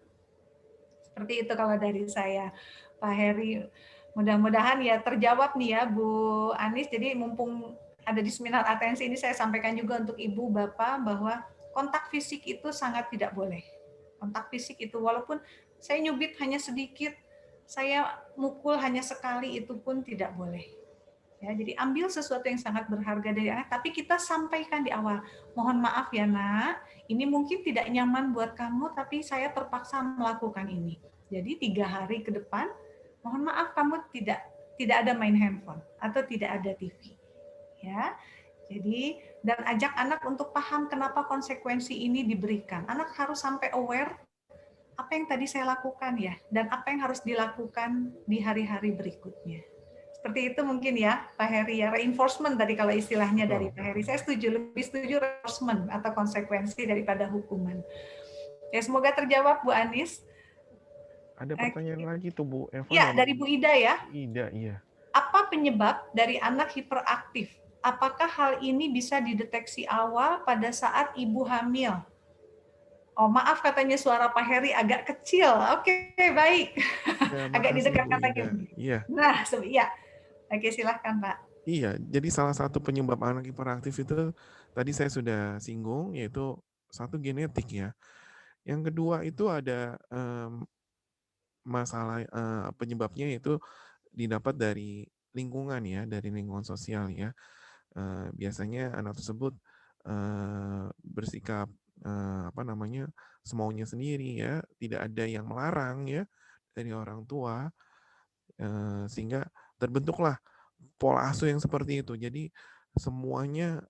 Seperti itu kalau dari saya, Pak Heri. Mudah-mudahan ya terjawab nih ya Bu Anis. Jadi mumpung ada di seminar atensi ini saya sampaikan juga untuk Ibu Bapak bahwa kontak fisik itu sangat tidak boleh. Kontak fisik itu walaupun saya nyubit hanya sedikit, saya mukul hanya sekali, itu pun tidak boleh. Ya, jadi ambil sesuatu yang sangat berharga dari anak, tapi kita sampaikan di awal, mohon maaf ya nak, ini mungkin tidak nyaman buat kamu, tapi saya terpaksa melakukan ini. Jadi 3 hari ke depan, mohon maaf kamu tidak ada main handphone atau tidak ada TV. Ya, jadi dan ajak anak untuk paham kenapa konsekuensi ini diberikan. Anak harus sampai aware apa yang tadi saya lakukan ya, dan apa yang harus dilakukan di hari-hari berikutnya. Seperti itu mungkin ya, Pak Heri ya, reinforcement tadi kalau istilahnya dari Pak Heri. Saya lebih setuju reinforcement atau konsekuensi daripada hukuman. Ya, semoga terjawab Bu Anis. Ada pertanyaan lagi tuh Bu Eva. Ya, dari Bu Ida ya. Ida, iya. Apa penyebab dari anak hiperaktif? Apakah hal ini bisa dideteksi awal pada saat ibu hamil? Oh, maaf katanya suara Pak Heri agak kecil. Oke, baik. Ya, agak didekatkan lagi. Iya. Nah, iya. Oke, silahkan Pak. Iya, jadi salah satu penyebab anak hiperaktif itu tadi saya sudah singgung, yaitu satu genetik ya. Yang kedua itu ada masalah penyebabnya yaitu didapat dari lingkungan ya, dari lingkungan sosial ya. Biasanya anak tersebut bersikap semaunya sendiri ya, tidak ada yang melarang ya dari orang tua, sehingga terbentuklah pola asuh yang seperti itu. Jadi semuanya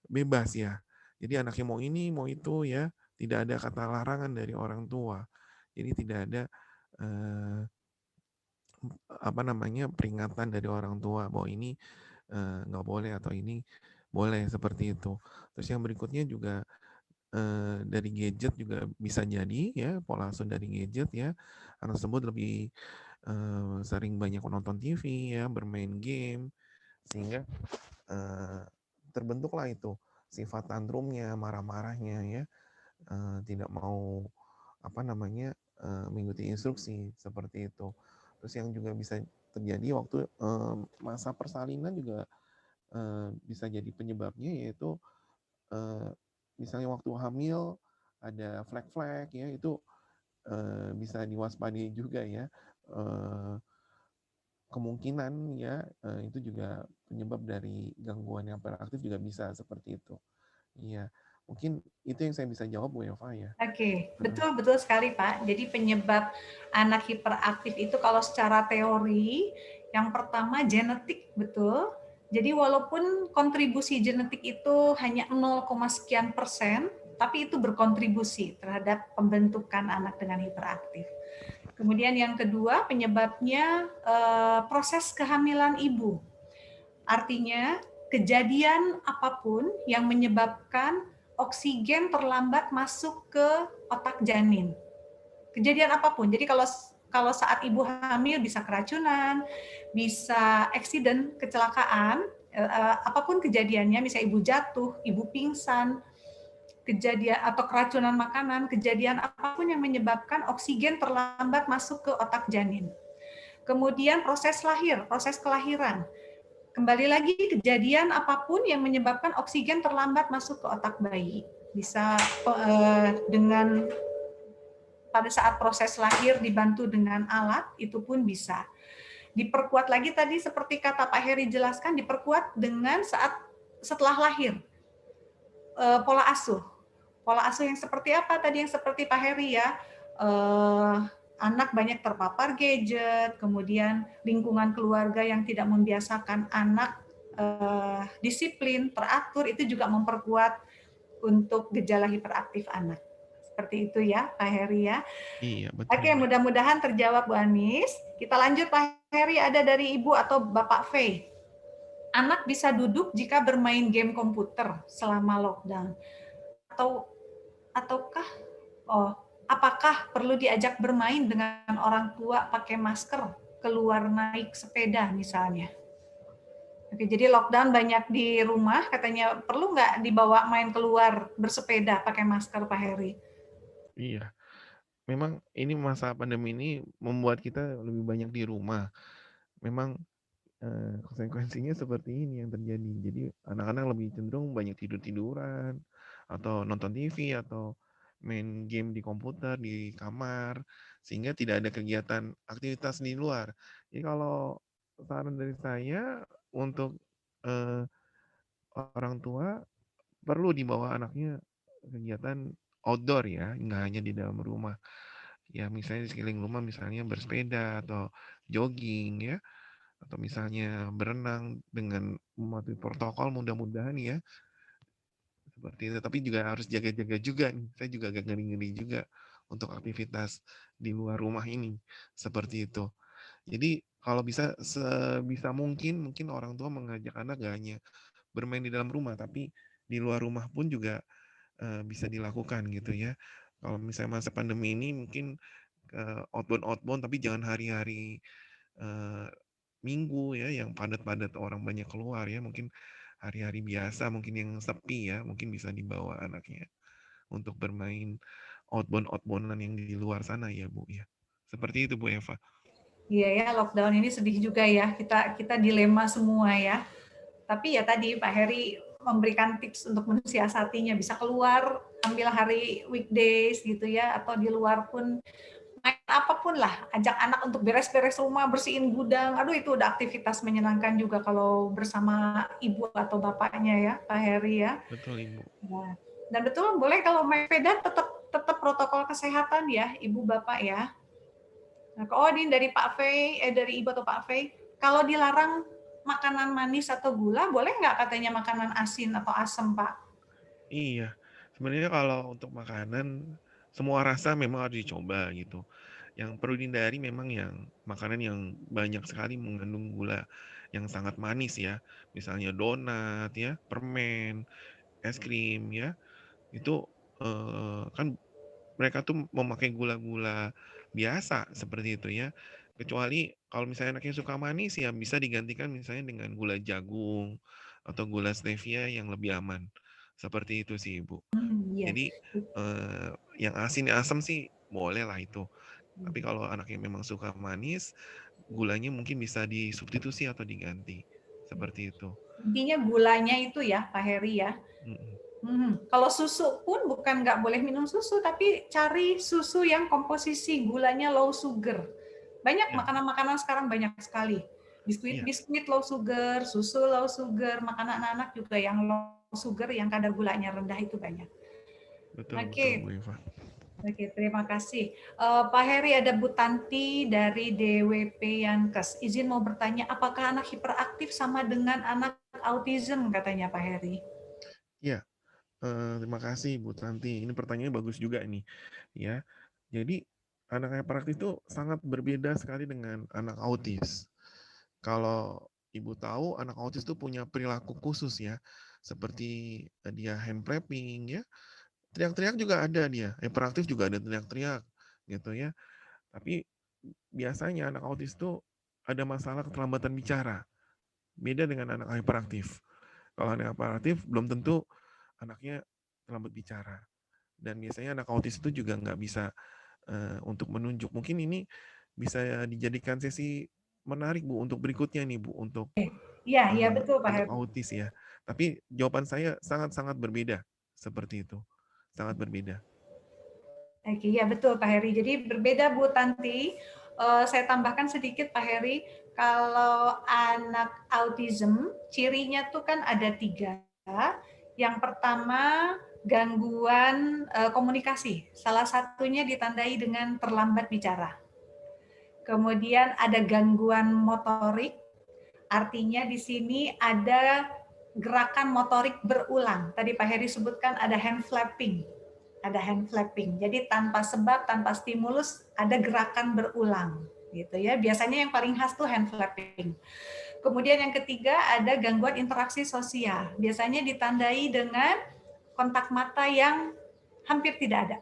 bebas ya. Jadi anaknya mau ini, mau itu ya, tidak ada kata larangan dari orang tua. Jadi tidak ada peringatan dari orang tua bahwa ini nggak boleh atau ini boleh, seperti itu. Terus yang berikutnya juga dari gadget juga bisa jadi ya, pola asuh dari gadget ya. Anak tersebut lebih sering banyak menonton TV ya, bermain game, sehingga terbentuklah itu sifat tantrumnya, marah-marahnya ya, tidak mau mengikuti instruksi seperti itu. Terus yang juga bisa terjadi waktu masa persalinan juga bisa jadi penyebabnya, yaitu misalnya waktu hamil ada flek-flek ya, itu bisa diwaspadai juga ya. Kemungkinan ya itu juga penyebab dari gangguan yang hiperaktif, juga bisa seperti itu. Iya, mungkin itu yang saya bisa jawab Bu Eva ya. Oke, betul sekali Pak. Jadi penyebab anak hiperaktif itu kalau secara teori, yang pertama genetik, betul. Jadi walaupun kontribusi genetik itu hanya 0, sekian persen, tapi itu berkontribusi terhadap pembentukan anak dengan hiperaktif. Kemudian yang kedua, penyebabnya proses kehamilan ibu. Artinya, kejadian apapun yang menyebabkan oksigen terlambat masuk ke otak janin. Kejadian apapun. Jadi kalau saat ibu hamil bisa keracunan, bisa accident, kecelakaan, apapun kejadiannya, misalnya ibu jatuh, ibu pingsan, kejadian atau keracunan makanan, kejadian apapun yang menyebabkan oksigen terlambat masuk ke otak janin. Kemudian proses kelahiran. Kembali lagi, kejadian apapun yang menyebabkan oksigen terlambat masuk ke otak bayi. Bisa dengan pada saat proses lahir dibantu dengan alat, itu pun bisa. Diperkuat lagi tadi seperti kata Pak Heri jelaskan, diperkuat dengan setelah lahir. Pola asuh. Pola asuh yang seperti apa tadi, yang seperti Pak Heri ya, anak banyak terpapar gadget, kemudian lingkungan keluarga yang tidak membiasakan anak disiplin, teratur, itu juga memperkuat untuk gejala hiperaktif anak. Seperti itu ya Pak Heri ya. Iya, betul. Oke, mudah-mudahan terjawab Bu Anis. Kita lanjut Pak Heri, ada dari Ibu atau Bapak Faye. Anak bisa duduk jika bermain game komputer selama lockdown. Apakah perlu diajak bermain dengan orang tua pakai masker, keluar naik sepeda misalnya? Oke, jadi lockdown banyak di rumah, katanya perlu nggak dibawa main keluar bersepeda pakai masker Pak Heri? Iya, memang ini masa pandemi ini membuat kita lebih banyak di rumah. Memang konsekuensinya seperti ini yang terjadi. Jadi anak-anak lebih cenderung banyak tidur-tiduran, atau nonton TV, atau main game di komputer, di kamar, sehingga tidak ada kegiatan aktivitas di luar. Jadi kalau saran dari saya untuk orang tua, perlu dibawa anaknya kegiatan outdoor ya, nggak hanya di dalam rumah. Ya misalnya di sekeliling rumah, misalnya bersepeda atau jogging ya, atau misalnya berenang dengan mematuhi protokol, mudah-mudahan ya, seperti itu. Tapi juga harus jaga-jaga juga nih. Saya juga agak ngeri-ngeri juga untuk aktivitas di luar rumah ini, seperti itu. Jadi kalau bisa sebisa mungkin orang tua mengajak anak gak hanya bermain di dalam rumah, tapi di luar rumah pun juga bisa dilakukan gitu ya. Kalau misalnya masa pandemi ini mungkin outbound, tapi jangan hari-hari Minggu ya, yang padat-padat orang banyak keluar ya. Mungkin hari-hari biasa, mungkin yang sepi ya, mungkin bisa dibawa anaknya untuk bermain outbound-outboundan yang di luar sana ya Bu ya. Seperti itu Bu Eva. Iya ya, lockdown ini sedih juga ya. Kita dilema semua ya. Tapi ya tadi Pak Heri memberikan tips untuk mensiasatinya, bisa keluar ambil hari weekdays gitu ya, atau di luar pun main apapun lah, ajak anak untuk beres-beres rumah, bersihin gudang. Aduh, itu udah aktivitas menyenangkan juga kalau bersama ibu atau bapaknya ya Pak Heri ya. Betul Ibu. Nah, dan betul boleh kalau main sepeda tetap protokol kesehatan ya ibu bapak ya. Nah, ini dari Pak Faye, dari Ibu atau Pak Faye, kalau dilarang makanan manis atau gula, boleh nggak katanya makanan asin atau asam, Pak? Iya, sebenarnya kalau untuk makanan, semua rasa memang harus dicoba gitu. Yang perlu dihindari memang yang makanan yang banyak sekali mengandung gula yang sangat manis ya. Misalnya donat ya, permen, es krim ya. Itu kan mereka tuh memakai gula-gula biasa seperti itu ya. Kecuali kalau misalnya anaknya suka manis ya bisa digantikan misalnya dengan gula jagung atau gula stevia yang lebih aman. Seperti itu sih, Ibu. Iya. Jadi yang asin asam sih boleh lah itu. Tapi kalau anaknya memang suka manis, gulanya mungkin bisa disubstitusi atau diganti. Seperti itu. Intinya gulanya itu ya, Pak Heri ya. Kalau susu pun bukan nggak boleh minum susu, tapi cari susu yang komposisi gulanya low sugar. Banyak makanan-makanan sekarang banyak sekali. Biskuit low sugar, susu low sugar, makanan anak-anak juga yang low sugar, yang kadar gulanya rendah itu banyak. Betul, Oke. betul, Bu Eva. Oke, terima kasih. Pak Heri, ada Bu Tanti dari DWP Yankes. Izin mau bertanya, apakah anak hiperaktif sama dengan anak autism, katanya Pak Heri? Iya, terima kasih Bu Tanti. Ini pertanyaannya bagus juga nih. Ya, jadi anak hiperaktif itu sangat berbeda sekali dengan anak autis. Kalau Ibu tahu, anak autis itu punya perilaku khusus ya, seperti dia hand clapping ya, teriak-teriak juga ada dia, hiperaktif juga ada teriak-teriak gitu ya. Tapi biasanya anak autis itu ada masalah keterlambatan bicara, beda dengan anak hiperaktif. Kalau anak hiperaktif belum tentu anaknya terlambat bicara. Dan biasanya anak autis itu juga nggak bisa untuk menunjuk. Mungkin ini bisa dijadikan sesi menarik Bu untuk berikutnya nih Bu, untuk Iya, betul Pak anak Heri. autis ya. Tapi jawaban saya sangat-sangat berbeda seperti itu. Sangat berbeda. Oke, ya betul Pak Heri. Jadi berbeda Bu Tanti. Saya tambahkan sedikit Pak Heri. Kalau anak autism, cirinya tuh kan ada 3. Yang pertama, gangguan komunikasi. Salah satunya ditandai dengan terlambat bicara. Kemudian ada gangguan motorik. Artinya di sini ada gerakan motorik berulang. Tadi Pak Heri sebutkan ada hand flapping. Ada hand flapping. Jadi tanpa sebab, tanpa stimulus, ada gerakan berulang. Gitu ya. Biasanya yang paling khas tuh hand flapping. Kemudian yang ketiga ada gangguan interaksi sosial. Biasanya ditandai dengan kontak mata yang hampir tidak ada.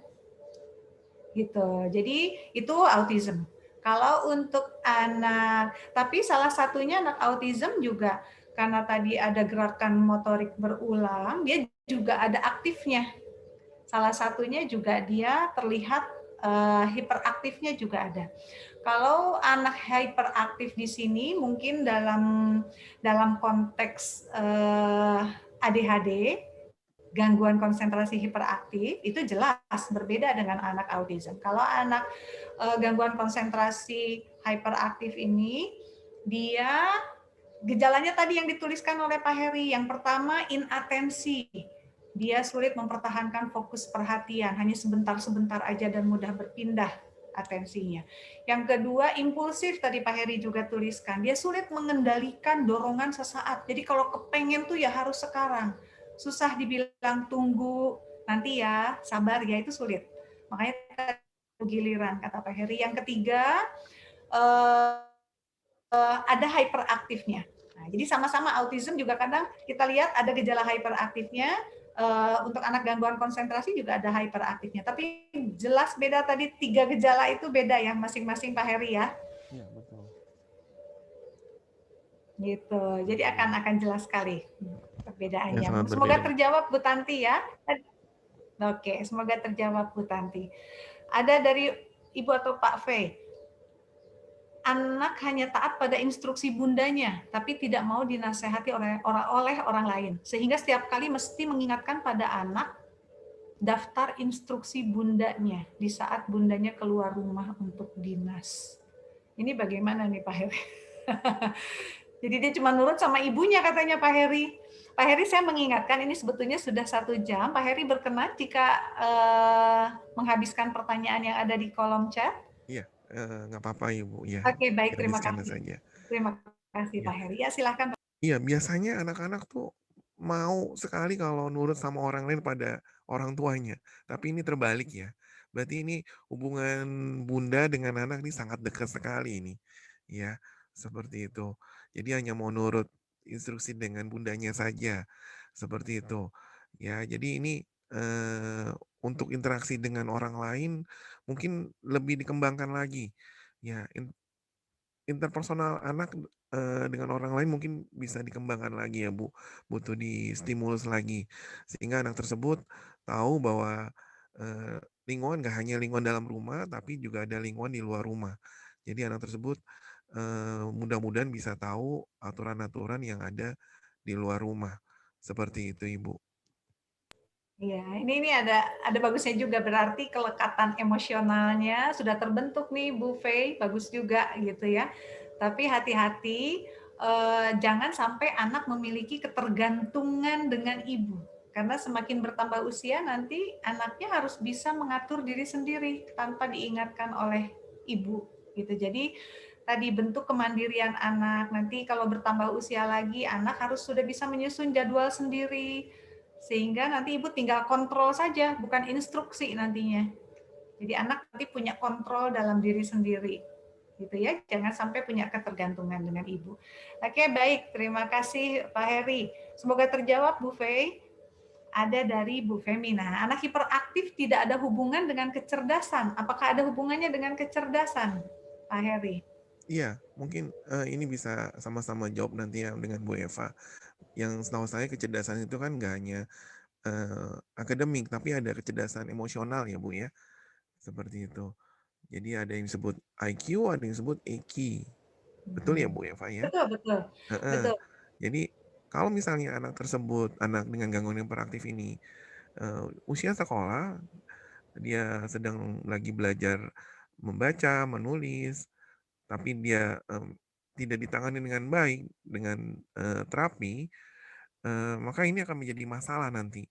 Gitu. Jadi itu autism. Kalau untuk anak, tapi salah satunya anak autism juga karena tadi ada gerakan motorik berulang, dia juga ada aktifnya. Salah satunya juga dia terlihat hiperaktifnya juga ada. Kalau anak hiperaktif di sini mungkin dalam konteks ADHD, gangguan konsentrasi hiperaktif, itu jelas berbeda dengan anak autism. Kalau anak gangguan konsentrasi hyperaktif ini, dia gejalanya tadi yang dituliskan oleh Pak Heri. Yang pertama, inatensi. Dia sulit mempertahankan fokus perhatian, hanya sebentar-sebentar aja dan mudah berpindah atensinya. Yang kedua, impulsif, tadi Pak Heri juga tuliskan. Dia sulit mengendalikan dorongan sesaat. Jadi kalau kepengen tuh ya harus sekarang. Susah dibilang tunggu, nanti ya, sabar ya, itu sulit. Makanya giliran, kata Pak Heri. Yang ketiga, ada hyperaktifnya. Nah, jadi sama-sama autism juga kadang kita lihat ada gejala hyperaktifnya. Untuk anak gangguan konsentrasi juga ada hyperaktifnya. Tapi jelas beda tadi 3 gejala itu beda ya masing-masing Pak Heri ya. Iya, betul. Gitu. Jadi akan jelas sekali perbedaannya. Ya, Semoga berbeda. terjawab Bu Tanti ya. Oke, semoga terjawab Bu Tanti. Ada dari Ibu atau Pak V. Anak hanya taat pada instruksi bundanya, tapi tidak mau dinasehati oleh orang lain. Sehingga setiap kali mesti mengingatkan pada anak daftar instruksi bundanya di saat bundanya keluar rumah untuk dinas. Ini bagaimana nih Pak Heri? Jadi dia cuma nurut sama ibunya katanya Pak Heri. Pak Heri, saya mengingatkan ini sebetulnya sudah 1 jam. Pak Heri berkenan jika menghabiskan pertanyaan yang ada di kolom chat? Iya, nggak apa-apa Ibu. Ya, Oke, baik, terima habiskan kasih. saja. Terima kasih Iya. Pak Heri. Ya silahkan. Iya, biasanya anak-anak tuh mau sekali kalau nurut sama orang lain pada orang tuanya. Tapi ini terbalik ya. Berarti ini hubungan bunda dengan anak ini sangat dekat sekali ini. Ya, seperti itu. Jadi hanya mau nurut instruksi dengan bundanya saja. Seperti itu. Ya, jadi ini untuk interaksi dengan orang lain mungkin lebih dikembangkan lagi. Ya, interpersonal anak dengan orang lain mungkin bisa dikembangkan lagi ya Bu, butuh distimulus lagi sehingga anak tersebut tahu bahwa lingkungan nggak hanya lingkungan dalam rumah tapi juga ada lingkungan di luar rumah. Jadi anak tersebut mudah-mudahan bisa tahu aturan-aturan yang ada di luar rumah. Seperti itu Ibu. Iya, ini ada bagusnya juga, berarti kelekatan emosionalnya sudah terbentuk nih Bu Fei, bagus juga gitu ya. Tapi hati-hati jangan sampai anak memiliki ketergantungan dengan ibu. Karena semakin bertambah usia nanti anaknya harus bisa mengatur diri sendiri tanpa diingatkan oleh ibu gitu. Jadi tadi bentuk kemandirian anak, nanti kalau bertambah usia lagi anak harus sudah bisa menyusun jadwal sendiri. Sehingga nanti ibu tinggal kontrol saja, bukan instruksi nantinya. Jadi anak nanti punya kontrol dalam diri sendiri. Gitu ya, jangan sampai punya ketergantungan dengan ibu. Oke, baik. Terima kasih Pak Heri. Semoga terjawab Bu Fei. Ada dari Bu Femina. Anak hiperaktif tidak ada hubungan dengan kecerdasan. Apakah ada hubungannya dengan kecerdasan, Pak Heri? Iya, mungkin ini bisa sama-sama jawab nanti ya dengan Bu Eva. Yang setahu saya kecerdasan itu kan nggak hanya akademik, tapi ada kecerdasan emosional ya Bu ya, seperti itu. Jadi ada yang disebut IQ, ada yang disebut EQ. Betul ya Bu Eva ya? Betul, betul. Heeh. Betul. Jadi kalau misalnya anak tersebut, anak dengan gangguan hiperaktif ini, usia sekolah, dia sedang lagi belajar membaca, menulis, tapi dia tidak ditangani dengan baik dengan terapi, maka ini akan menjadi masalah nanti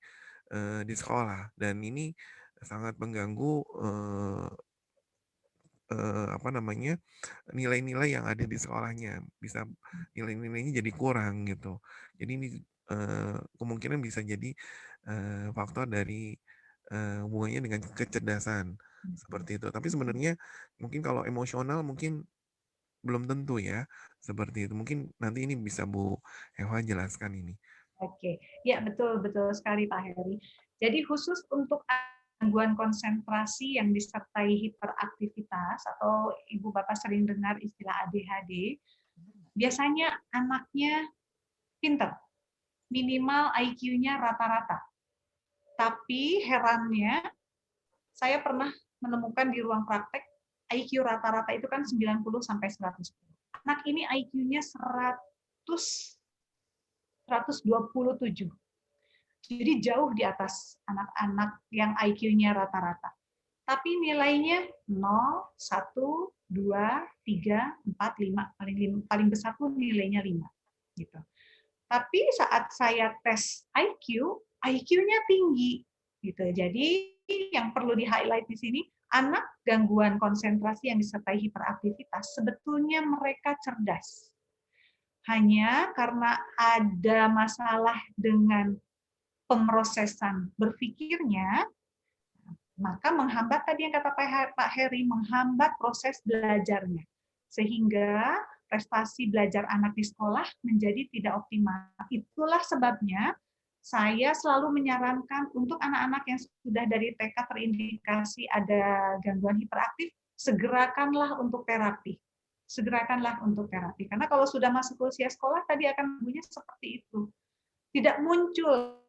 di sekolah dan ini sangat mengganggu apa namanya nilai-nilai yang ada di sekolahnya, bisa nilai-nilainya jadi kurang gitu. Jadi ini kemungkinan bisa jadi faktor dari hubungannya dengan kecerdasan seperti itu. Tapi sebenarnya mungkin kalau emosional mungkin belum tentu ya seperti itu. Mungkin nanti ini bisa Bu Eva jelaskan ini. Oke, ya betul sekali Pak Heri. Jadi khusus untuk gangguan konsentrasi yang disertai hiperaktivitas atau ibu bapak sering dengar istilah ADHD, biasanya anaknya pinter, minimal IQ-nya rata-rata. Tapi herannya, saya pernah menemukan di ruang praktek IQ rata-rata itu kan 90 sampai 100. Anak ini IQ-nya 127. Jadi jauh di atas anak-anak yang IQ-nya rata-rata. Tapi nilainya 0, 1, 2, 3, 4, 5. Paling besar pun nilainya 5. Gitu. Tapi saat saya tes IQ-nya tinggi. Gitu. Jadi yang perlu di-highlight di sini, anak gangguan konsentrasi yang disertai hiperaktivitas, sebetulnya mereka cerdas. Hanya karena ada masalah dengan pemrosesan berpikirnya, maka menghambat tadi yang kata Pak Heri, menghambat proses belajarnya. Sehingga prestasi belajar anak di sekolah menjadi tidak optimal. Itulah sebabnya saya selalu menyarankan untuk anak-anak yang sudah dari TK terindikasi ada gangguan hiperaktif, segerakanlah untuk terapi. Segerakanlah untuk terapi. Karena kalau sudah masuk usia sekolah, tadi akan bunyinya seperti itu. Tidak muncul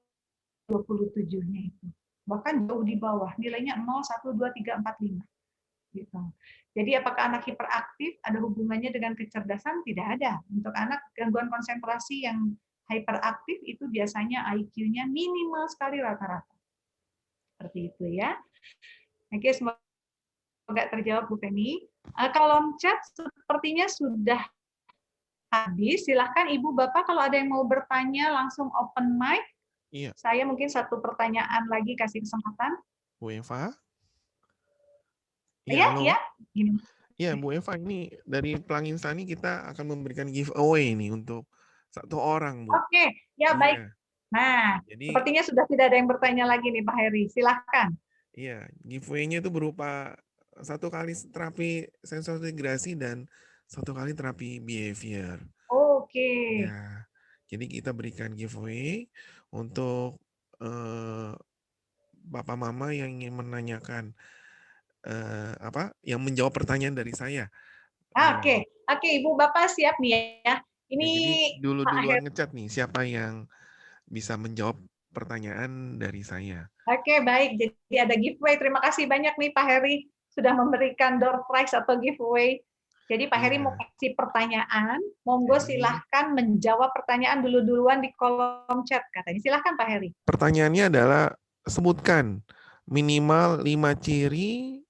27-nya itu. Bahkan jauh di bawah, nilainya 0, 1, 2, 3, 4, 5. Gitu. Jadi apakah anak hiperaktif ada hubungannya dengan kecerdasan? Tidak ada. Untuk anak gangguan konsentrasi yang hyperaktif itu biasanya IQ-nya minimal sekali rata-rata. Seperti itu ya. Oke, semoga terjawab Bu Feni. Kolom chat sepertinya sudah habis. Silahkan Ibu Bapak kalau ada yang mau bertanya langsung open mic. Iya. Saya mungkin satu pertanyaan lagi kasih kesempatan. Bu Eva? Iya, iya. Iya, Bu Eva, ini dari Pelangi Insani kita akan memberikan giveaway nih untuk 1 orang, Bu. Oke, ya baik. Iya, Nah, jadi sepertinya sudah tidak ada yang bertanya lagi nih Pak Heri. Silahkan. iya, giveaway-nya itu berupa 1 kali terapi sensorintegrasi dan 1 kali terapi behavior. Oke. Ya, jadi kita berikan giveaway untuk Bapak Mama yang ingin menanyakan yang menjawab pertanyaan dari saya. Ya, Oke, oke Ibu Bapak siap nih ya. Ini jadi Pak duluan Heri. ngecat nih siapa yang bisa menjawab pertanyaan dari saya. Oke, baik. Jadi ada giveaway. Terima kasih banyak nih Pak Heri sudah memberikan door prize atau giveaway. Jadi Pak Heri mau Iya. kasih pertanyaan, monggo Jadi silahkan menjawab pertanyaan duluan di kolom chat katanya. Silahkan Pak Heri. pertanyaannya adalah sebutkan minimal 5 ciri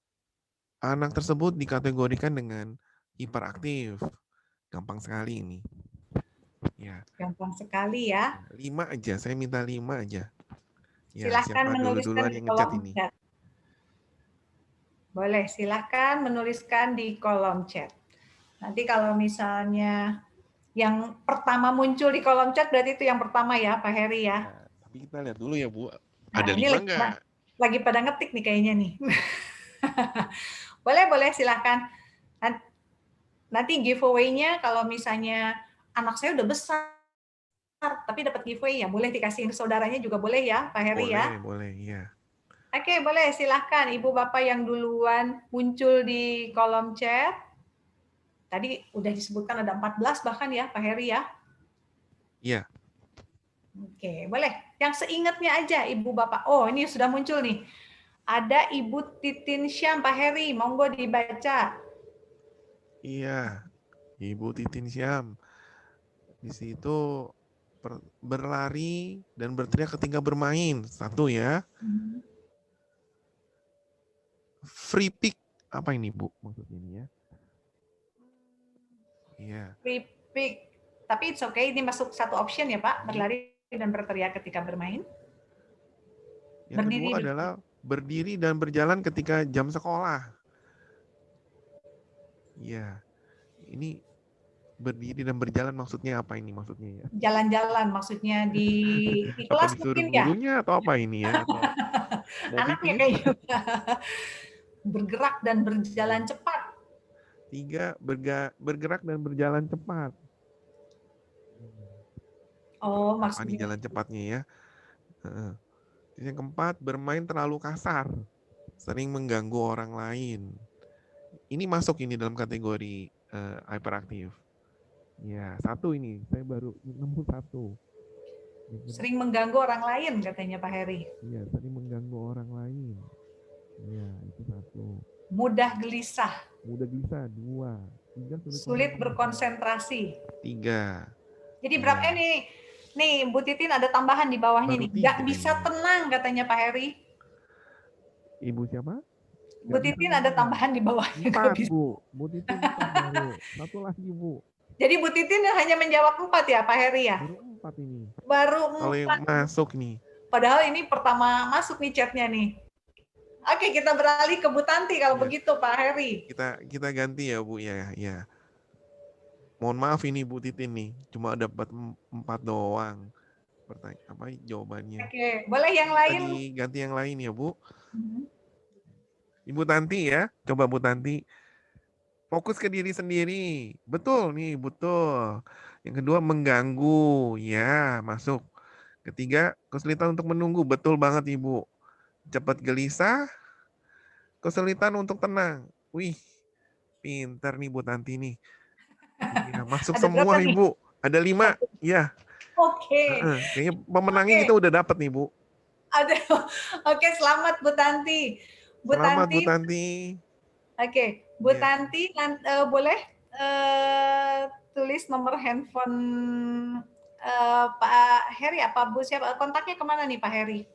anak tersebut dikategorikan dengan hiperaktif. Gampang sekali ini. Ya, Gampang sekali ya. 5 aja. Saya minta 5 aja. Ya, Silahkan siapa menuliskan duluan di yang ngecat kolom ini? chat. Boleh, silahkan menuliskan di kolom chat. Nanti kalau misalnya yang pertama muncul di kolom chat berarti itu yang pertama ya Pak Heri ya. Ya, tapi kita lihat dulu ya Bu. Nah, Ada ini 5 nggak? lagi pada ngetik nih kayaknya nih. Boleh silahkan. Nanti giveaway-nya kalau misalnya anak saya udah besar tapi dapat giveaway ya boleh dikasihin saudaranya juga boleh ya Pak Heri ya. Boleh, iya. Oke, boleh silahkan Ibu Bapak yang duluan muncul di kolom chat. Tadi udah disebutkan ada 14 bahkan ya Pak Heri ya. Iya. Oke, boleh. Yang seingatnya aja Ibu Bapak. Oh, ini sudah muncul nih. Ada Ibu Titin Syam Pak Heri, monggo dibaca. Iya. Ibu Titin Syam. Di situ berlari dan berteriak ketika bermain. 1 ya. Free pick. Apa ini Bu maksudnya ini ya? Iya. Free pick. Tapi it's okay, ini masuk 1 option ya Pak, berlari dan berteriak ketika bermain. Yang kedua adalah berdiri dan berjalan ketika jam sekolah. Iya. Ini berdiri dan berjalan maksudnya apa ini maksudnya ya? Jalan-jalan maksudnya di kelas disuruh mungkin ya? gurunya atau apa ini ya? Atau Anaknya kayaknya bergerak dan berjalan cepat. 3, bergerak dan berjalan cepat. Oh, Apa nih maksudnya jalan cepatnya ya? Yang keempat, bermain terlalu kasar, sering mengganggu orang lain. Ini masuk ini dalam kategori hyperaktif. Ya, 1 ini saya baru nemu 1. sering mengganggu orang lain katanya Pak Heri. Iya, sering mengganggu orang lain. Iya, itu 1. Mudah gelisah. Mudah gelisah 2. 3, sulit berkonsentrasi. 3. Jadi berapa nih? Nih, Bu Titin ada tambahan di bawahnya Baru nih. Nggak 3 bisa ini. tenang katanya Pak Heri. Ibu siapa? Bu Titin ada tambahan di bawahnya. 4, Bu. Bu Titin 4 baru. 1 lagi, Bu. Jadi Bu Titin hanya menjawab 4 ya Pak Heri ya? Baru 4 ini. Baru 4. Kalau yang masuk nih. Padahal ini pertama masuk nih chatnya nih. Oke, kita beralih ke Bu Tanti kalau begitu Pak Heri. Kita ganti ya Bu ya. Ya. Mohon maaf ini Bu Titin nih, cuma dapat 4 doang. Jawabannya. Oke, boleh yang lain? Tadi ganti yang lain ya Bu. Ibu Tanti ya, coba Bu Tanti. Fokus ke diri sendiri. Betul nih, betul. Yang kedua mengganggu, ya masuk. Ketiga kesulitan untuk menunggu, betul banget Ibu. Cepat gelisah, kesulitan untuk tenang. Wih, pintar nih Bu Tanti nih. Ya, masuk Ada semua Ibu. Ada 5, ya. Oke. Kayaknya pemenangnya kita udah dapat nih Bu. Ada. Oke, selamat Bu Tanti. Selamat Bu Tanti. Oke, Bu Tanti boleh tulis nomor handphone Pak Heri apa Bu siapa? Kontaknya kemana nih Pak Heri?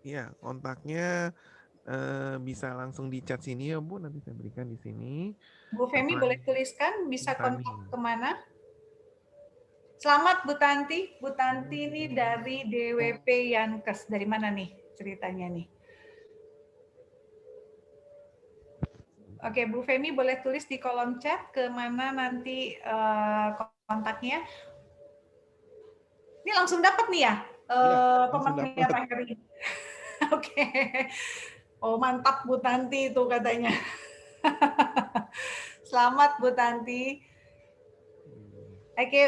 Iya, kontaknya bisa langsung di chat sini ya Bu, nanti saya berikan di sini. Bu Femi boleh tuliskan bisa kontak kemana? Selamat Bu Tanti. Bu Tanti ini dari DWP Yankes. Dari mana nih ceritanya nih? Oke, Bu Femi boleh tulis di kolom chat ke mana nanti kontaknya. Ini langsung dapat nih ya, langsung temannya dapat. Pak Heri. Oke. Oh, mantap Bu Tanti itu katanya. Selamat Bu Tanti. Oke,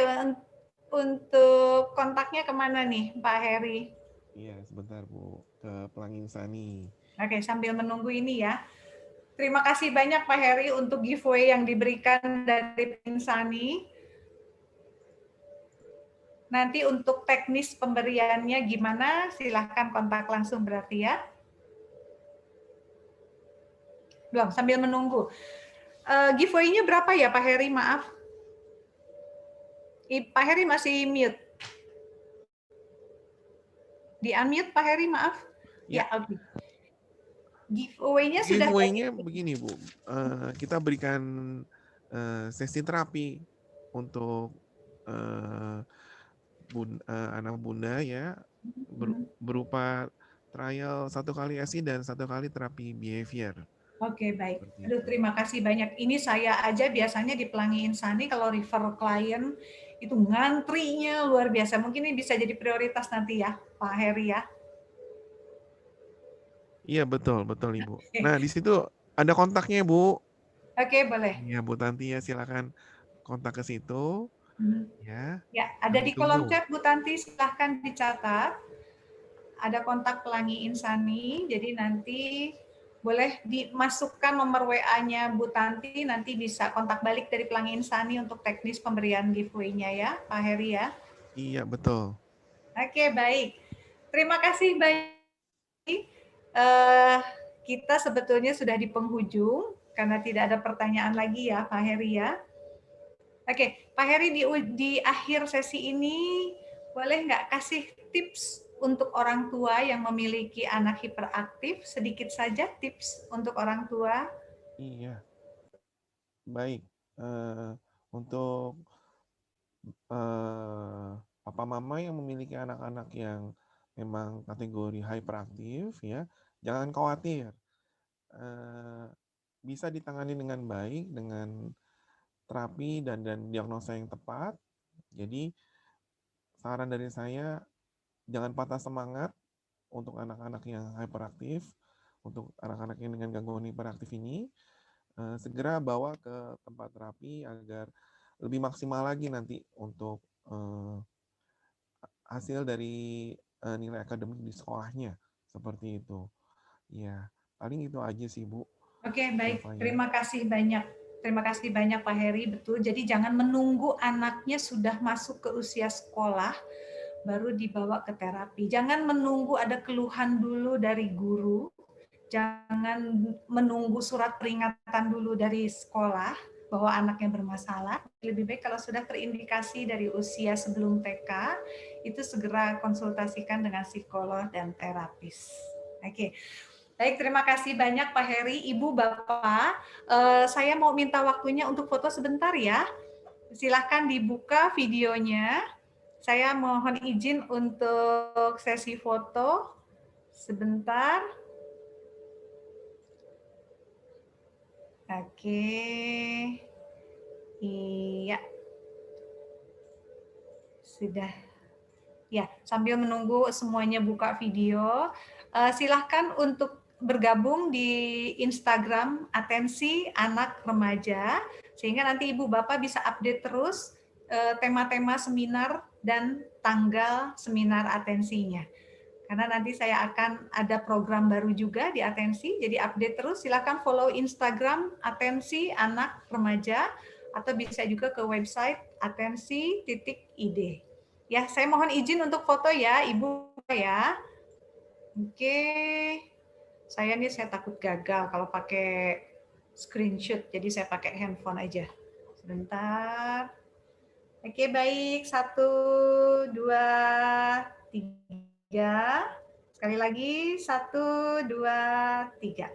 untuk kontaknya kemana nih Pak Heri? Iya, sebentar Bu, ke Pelangi Insani. Oke, sambil menunggu ini ya. Terima kasih banyak Pak Heri untuk giveaway yang diberikan dari Insani. Nanti untuk teknis pemberiannya gimana, silahkan kontak langsung berarti ya. Belum, sambil menunggu. Giveaway-nya berapa ya Pak Heri? Maaf. Pak Heri masih mute. Di-unmute Pak Heri, maaf. Ya, oke. Giveaway-nya sudah... Giveaway-nya begini Bu, kita berikan sesi terapi untuk anak bunda ya, berupa trial 1 kali SI dan 1 kali terapi behavior. Oke, baik. Aduh, terima kasih banyak. Ini saya aja biasanya di Pelangi Insani kalau refer klien itu ngantrinya luar biasa. Mungkin ini bisa jadi prioritas nanti ya, Pak Heri ya. Iya, betul Ibu. Nah, di situ ada kontaknya Bu. Oke, boleh. Ya, Bu Tanti ya, silakan kontak ke situ. Ya. Ya, ada di kolom chat Bu Tanti, silahkan dicatat. Ada kontak Pelangi Insani, jadi nanti boleh dimasukkan nomor WA-nya Bu Tanti, nanti bisa kontak balik dari Pelangi Insani untuk teknis pemberian giveaway-nya ya, Pak Heri ya. Iya, betul. Oke, baik. Terima kasih banyak. Kita sebetulnya sudah di penghujung, karena tidak ada pertanyaan lagi ya, Pak Heri ya. Oke, Pak Heri di akhir sesi ini, boleh nggak kasih tips untuk orang tua yang memiliki anak hiperaktif, sedikit saja tips untuk orang tua? Iya. Baik. Untuk papa mama yang memiliki anak-anak yang memang kategori hyperaktif ya, jangan khawatir. Bisa ditangani dengan baik dengan terapi dan diagnosa yang tepat. Jadi saran dari saya, jangan patah semangat untuk anak-anak yang hyperaktif, untuk anak-anak yang dengan gangguan hiperaktif ini, segera bawa ke tempat terapi agar lebih maksimal lagi nanti untuk hasil dari nilai akademik di sekolahnya, seperti itu. Ya, paling itu aja sih Bu. Oke, baik. Terima kasih banyak. Terima kasih banyak Pak Heri, betul. Jadi jangan menunggu anaknya sudah masuk ke usia sekolah, baru dibawa ke terapi. Jangan menunggu ada keluhan dulu dari guru, jangan menunggu surat peringatan dulu dari sekolah bahwa anaknya bermasalah. Lebih baik kalau sudah terindikasi dari usia sebelum TK, itu segera konsultasikan dengan psikolog dan terapis. Oke. Baik, terima kasih banyak Pak Heri. Ibu, Bapak, saya mau minta waktunya untuk foto sebentar ya. Silahkan dibuka videonya. Saya mohon izin untuk sesi foto sebentar. Oke. Iya. Sudah. Ya, sambil menunggu semuanya buka video, silahkan untuk bergabung di Instagram Atensi Anak Remaja, sehingga nanti Ibu Bapak bisa update terus tema-tema seminar dan tanggal seminar atensinya. Karena nanti saya akan ada program baru juga di Atensi, jadi update terus. Silahkan follow Instagram Atensi Anak Remaja, atau bisa juga ke website atensi.id. Ya, saya mohon izin untuk foto ya, Ibu ya. Oke. Saya takut gagal kalau pakai screenshot, jadi saya pakai handphone aja. Sebentar. Oke, baik. 1, 2, 3. Sekali lagi, 1, 2, 3.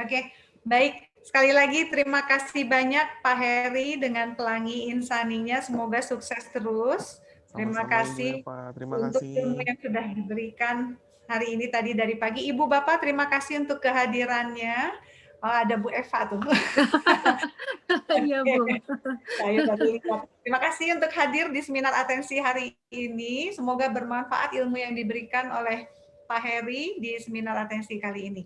Oke, baik. Sekali lagi terima kasih banyak Pak Heri dengan Pelangi Insaninya. Semoga sukses terus. Terima kasih untuk ilmu yang sudah diberikan hari ini tadi dari pagi. Ibu Bapak, terima kasih untuk kehadirannya. Oh, ada Bu Eva tuh. Iya, Bu. Saya baru lihat. Terima kasih untuk hadir di seminar atensi hari ini. Semoga bermanfaat ilmu yang diberikan oleh Pak Heri di seminar atensi kali ini.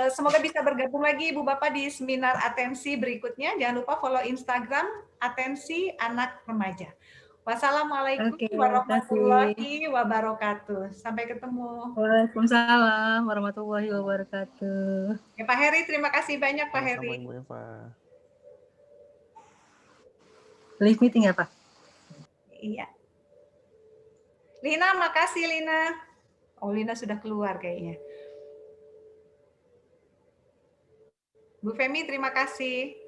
Semoga bisa bergabung lagi Ibu Bapak di seminar atensi berikutnya. Jangan lupa follow Instagram Atensi Anak Remaja. Wassalamualaikum Oke, warahmatullahi wabarakatuh. Sampai ketemu. Waalaikumsalam warahmatullahi wabarakatuh. Ya, Pak Heri, terima kasih banyak Pak Sama-sama Heri. Ibu Eva. Live meeting ya, Pak? Iya. Lina, makasih Lina. Oh, Lina sudah keluar kayaknya. Bu Femi, terima kasih.